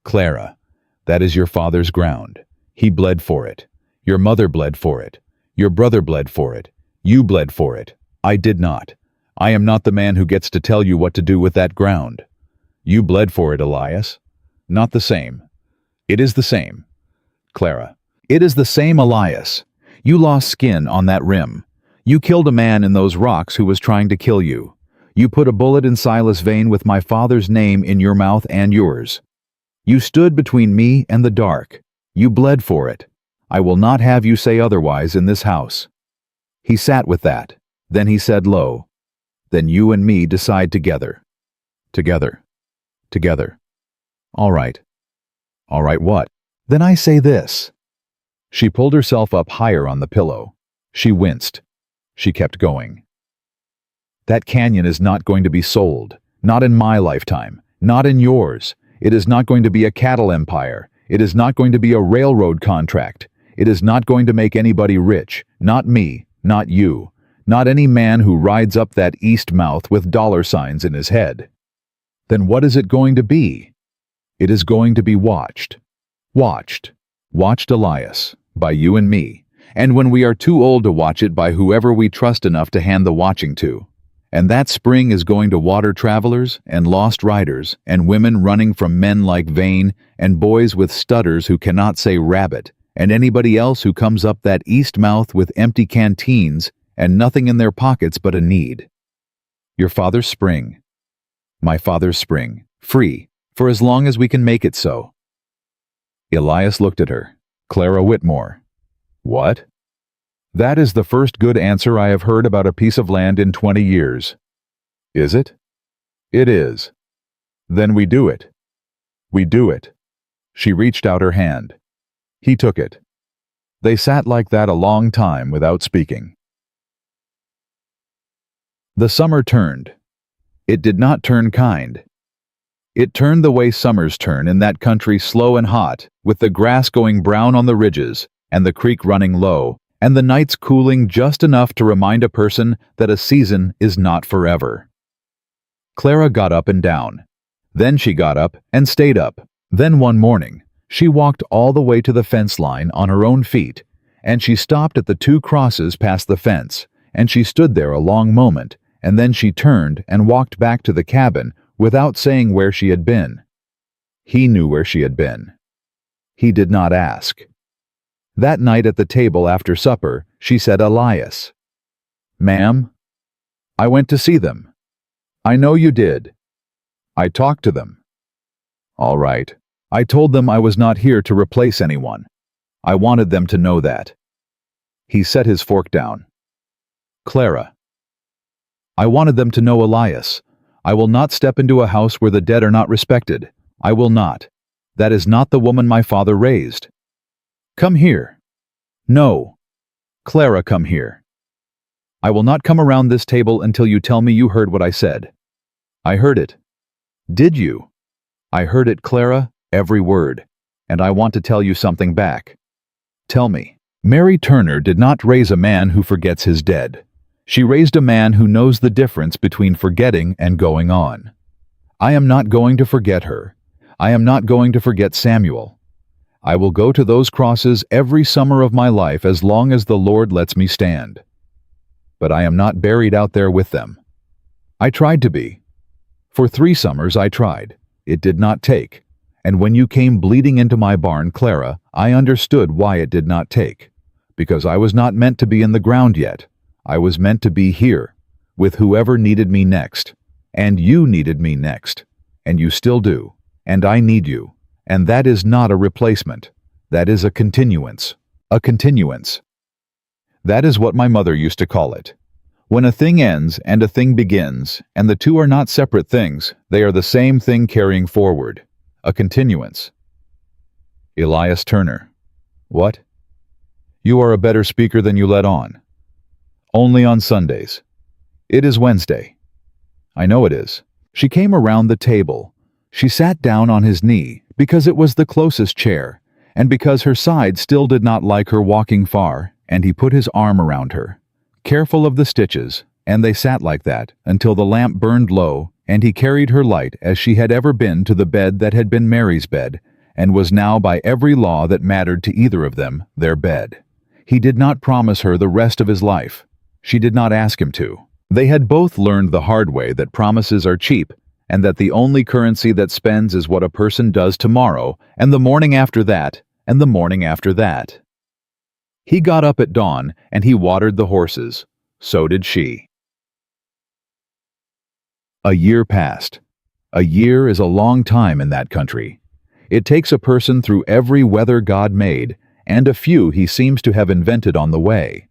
"Clara, that is your father's ground. He bled for it. Your mother bled for it. Your brother bled for it. You bled for it. I did not. I am not the man who gets to tell you what to do with that ground. You bled for it, Elias. Not the same." "It is the same." Clara. "It is the same, Elias. You lost skin on that rim. You killed a man in those rocks who was trying to kill you. You put a bullet in Silas Vane with my father's name in your mouth and yours. You stood between me and the dark. You bled for it. I will not have you say otherwise in this house." He sat with that. Then he said low, "Then you and me decide together." "Together. Together. All right." "All right what?" "Then I say this." She pulled herself up higher on the pillow. She winced. She kept going. "That canyon is not going to be sold. Not in my lifetime. Not in yours. It is not going to be a cattle empire. It is not going to be a railroad contract. It is not going to make anybody rich. Not me. Not you. Not any man who rides up that east mouth with dollar signs in his head. Then what is it going to be? It is going to be watched. Watched. Watched, Elias, by you and me. And when we are too old to watch it, by whoever we trust enough to hand the watching to. And that spring is going to water travelers and lost riders and women running from men like Vane and boys with stutters who cannot say rabbit and anybody else who comes up that east mouth with empty canteens and nothing in their pockets but a need. Your father's spring. My father's spring, free, for as long as we can make it so. Elias looked at her. Clara Whitmore. What? That is the first good answer I have heard about a piece of land in 20 years. Is it? It is. Then we do it. We do it. She reached out her hand. He took it. They sat like that a long time without speaking. The summer turned. It did not turn kind. It turned the way summers turn in that country, slow and hot, with the grass going brown on the ridges, and the creek running low, and the nights cooling just enough to remind a person that a season is not forever. Clara got up and down. Then she got up and stayed up. Then one morning, she walked all the way to the fence line on her own feet, and she stopped at the 2 crosses past the fence, and she stood there a long moment, and then she turned and walked back to the cabin without saying where she had been. He knew where she had been. He did not ask. That night at the table after supper, she said, Elias. Ma'am? I went to see them. I know you did. I talked to them. All right. I told them I was not here to replace anyone. I wanted them to know that. He set his fork down. Clara. I wanted them to know, Elias. I will not step into a house where the dead are not respected. I will not. That is not the woman my father raised. Come here. No. Clara, come here. I will not come around this table until you tell me you heard what I said. I heard it. Did you? I heard it, Clara, every word. And I want to tell you something back. Tell me. Mary Turner did not raise a man who forgets his dead. She raised a man who knows the difference between forgetting and going on. I am not going to forget her. I am not going to forget Samuel. I will go to those crosses every summer of my life as long as the Lord lets me stand. But I am not buried out there with them. I tried to be. For 3 summers I tried. It did not take. And when you came bleeding into my barn, Clara, I understood why it did not take. Because I was not meant to be in the ground yet. I was meant to be here, with whoever needed me next. And you needed me next. And you still do. And I need you. And that is not a replacement. That is a continuance. A continuance. That is what my mother used to call it. When a thing ends and a thing begins, and the two are not separate things, they are the same thing carrying forward. A continuance. Elias Turner. What? You are a better speaker than you let on. Only on Sundays. It is Wednesday. I know it is. She came around the table. She sat down on his knee because it was the closest chair, and because her side still did not like her walking far, and he put his arm around her, careful of the stitches, and they sat like that until the lamp burned low, and he carried her light as she had ever been to the bed that had been Mary's bed, and was now by every law that mattered to either of them their bed. He did not promise her the rest of his life. She did not ask him to. They had both learned the hard way that promises are cheap, and that the only currency that spends is what a person does tomorrow, and the morning after that, and the morning after that. He got up at dawn, and he watered the horses. So did she. A year passed. A year is a long time in that country. It takes a person through every weather God made, and a few he seems to have invented on the way.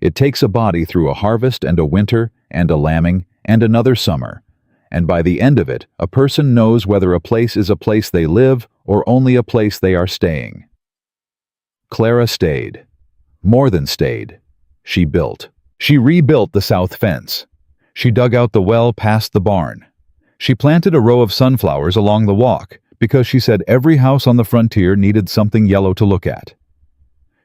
It takes a body through a harvest and a winter and a lambing and another summer, and by the end of it, a person knows whether a place is a place they live or only a place they are staying. Clara stayed. More than stayed. She built. She rebuilt the south fence. She dug out the well past the barn. She planted a row of sunflowers along the walk because she said every house on the frontier needed something yellow to look at.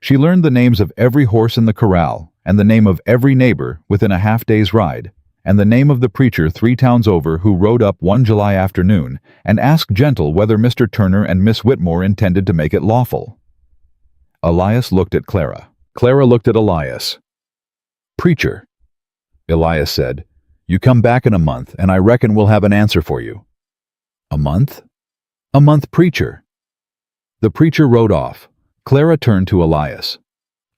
She learned the names of every horse in the corral, and the name of every neighbor within a half-day's ride, and the name of the preacher 3 towns over who rode up one July afternoon and asked gentle whether Mr. Turner and Miss Whitmore intended to make it lawful. Elias looked at Clara. Clara looked at Elias. Preacher, Elias said, you come back in a month, and I reckon we'll have an answer for you. A month? A month, preacher. The preacher rode off. Clara turned to Elias.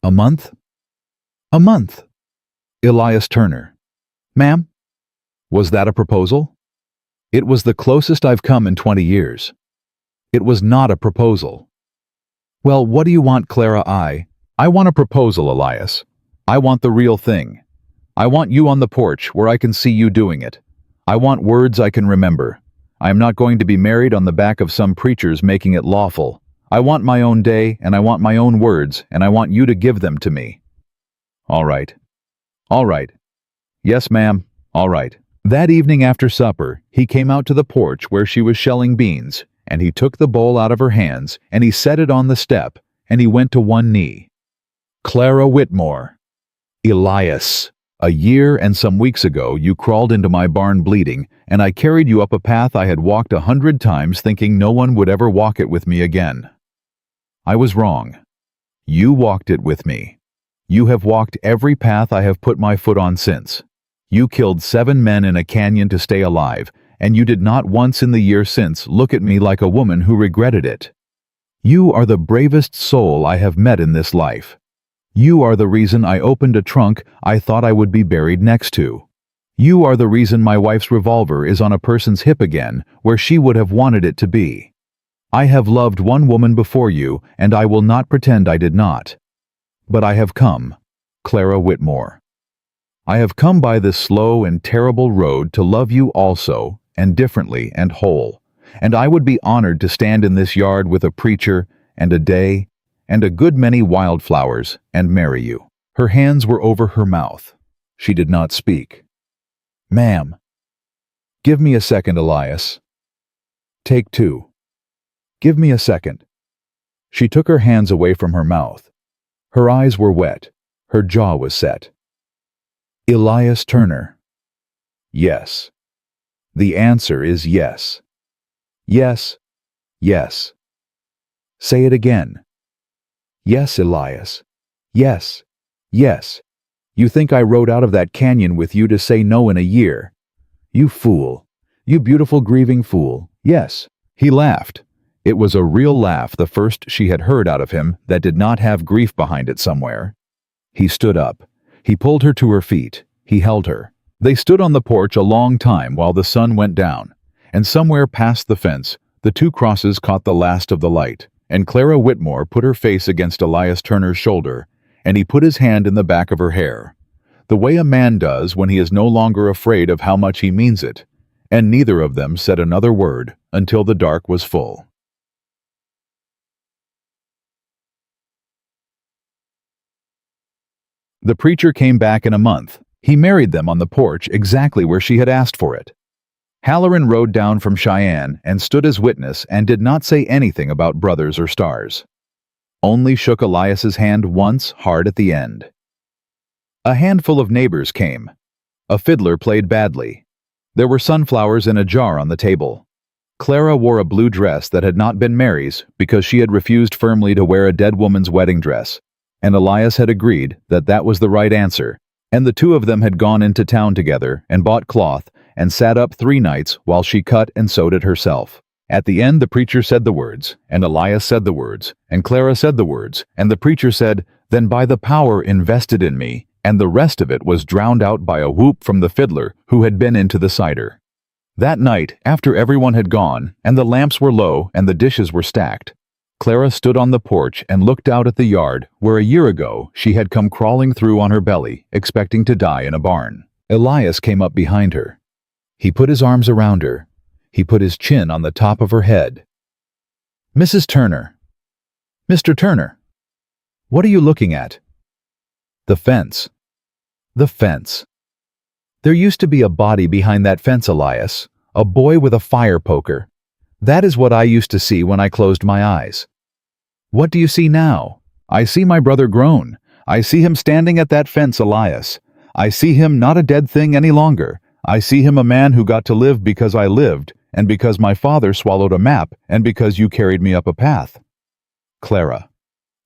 A month? A month. Elias Turner. Ma'am? Was that a proposal? It was the closest I've come in 20 years. It was not a proposal. Well, what do you want, Clara? I want a proposal, Elias. I want the real thing. I want you on the porch where I can see you doing it. I want words I can remember. I am not going to be married on the back of some preachers making it lawful. I want my own day, and I want my own words, and I want you to give them to me. All right. All right. Yes, ma'am. All right. That evening after supper, he came out to the porch where she was shelling beans, and he took the bowl out of her hands, and he set it on the step, and he went to one knee. Clara Whitmore. Elias. A year and some weeks ago, you crawled into my barn bleeding, and I carried you up a path I had walked 100 times thinking no one would ever walk it with me again. I was wrong. You walked it with me. You have walked every path I have put my foot on since. You killed 7 men in a canyon to stay alive, and you did not once in the year since look at me like a woman who regretted it. You are the bravest soul I have met in this life. You are the reason I opened a trunk I thought I would be buried next to. You are the reason my wife's revolver is on a person's hip again, where she would have wanted it to be. I have loved one woman before you, and I will not pretend I did not. But I have come, Clara Whitmore. I have come by this slow and terrible road to love you also, and differently and whole, and I would be honored to stand in this yard with a preacher, and a day, and a good many wildflowers, and marry you. Her hands were over her mouth. She did not speak. Ma'am. Give me a second, Elias. Take 2. Give me a second. She took her hands away from her mouth. Her eyes were wet. Her jaw was set. Elias Turner. Yes. The answer is yes. Yes. Yes. Say it again. Yes, Elias. Yes. Yes. You think I rode out of that canyon with you to say no in a year? You fool. You beautiful grieving fool. Yes. He laughed. It was a real laugh, the first she had heard out of him that did not have grief behind it somewhere. He stood up. He pulled her to her feet. He held her. They stood on the porch a long time while the sun went down, and somewhere past the fence, the 2 crosses caught the last of the light, and Clara Whitmore put her face against Elias Turner's shoulder, and he put his hand in the back of her hair, the way a man does when he is no longer afraid of how much he means it, and neither of them said another word until the dark was full. The preacher came back in a month. He married them on the porch exactly where she had asked for it. Halloran rode down from Cheyenne and stood as witness and did not say anything about brothers or stars. Only shook Elias's hand once hard at the end. A handful of neighbors came. A fiddler played badly. There were sunflowers in a jar on the table. Clara wore a blue dress that had not been Mary's because she had refused firmly to wear a dead woman's wedding dress, and Elias had agreed that that was the right answer, and the 2 of them had gone into town together and bought cloth and sat up 3 nights while she cut and sewed it herself. At the end the preacher said the words, and Elias said the words, and Clara said the words, and the preacher said, "Then by the power invested in me," and the rest of it was drowned out by a whoop from the fiddler who had been into the cider. That night, after everyone had gone, and the lamps were low and the dishes were stacked, Clara stood on the porch and looked out at the yard where a year ago she had come crawling through on her belly, expecting to die in a barn. Elias came up behind her. He put his arms around her. He put his chin on the top of her head. "Mrs. Turner. Mr. Turner. What are you looking at?" "The fence." "The fence. There used to be a body behind that fence, Elias, a boy with a fire poker. That is what I used to see when I closed my eyes. What do you see now? I see my brother grown. I see him standing at that fence, Elias. I see him not a dead thing any longer. I see him a man who got to live because I lived, and because my father swallowed a map, and because you carried me up a path." Clara.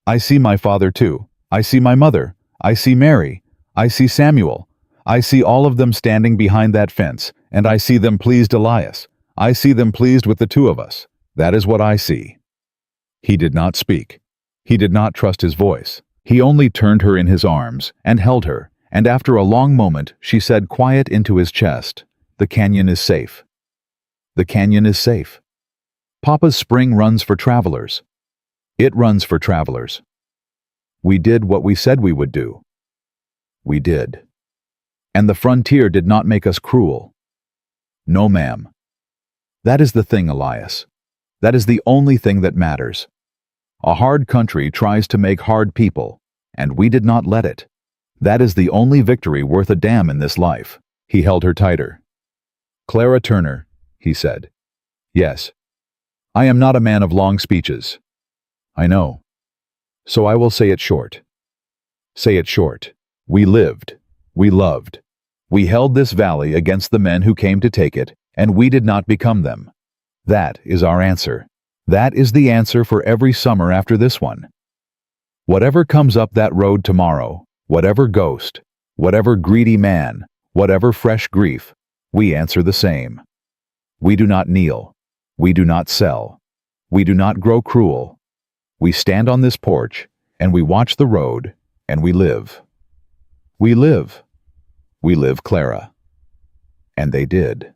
"I see my father too. I see my mother. I see Mary. I see Samuel. I see all of them standing behind that fence, and I see them pleased, Elias. I see them pleased with the 2 of us. That is what I see." He did not speak. He did not trust his voice. He only turned her in his arms and held her, and after a long moment she said quiet into his chest, "The canyon is safe." The canyon is safe. Papa's spring runs for travelers. It runs for travelers. We did what we said we would do. We did. And the frontier did not make us cruel. No, ma'am. That is the thing, Elias. That is the only thing that matters. A hard country tries to make hard people, and we did not let it. That is the only victory worth a damn in this life. He held her tighter. Clara Turner, he said. Yes. I am not a man of long speeches. I know. So I will say it short. Say it short. We lived. We loved. We held this valley against the men who came to take it, and we did not become them. That is our answer. That is the answer for every summer after this one. Whatever comes up that road tomorrow, whatever ghost, whatever greedy man, whatever fresh grief, we answer the same. We do not kneel. We do not sell. We do not grow cruel. We stand on this porch, and we watch the road, and we live. We live. We live, Clara. And they did.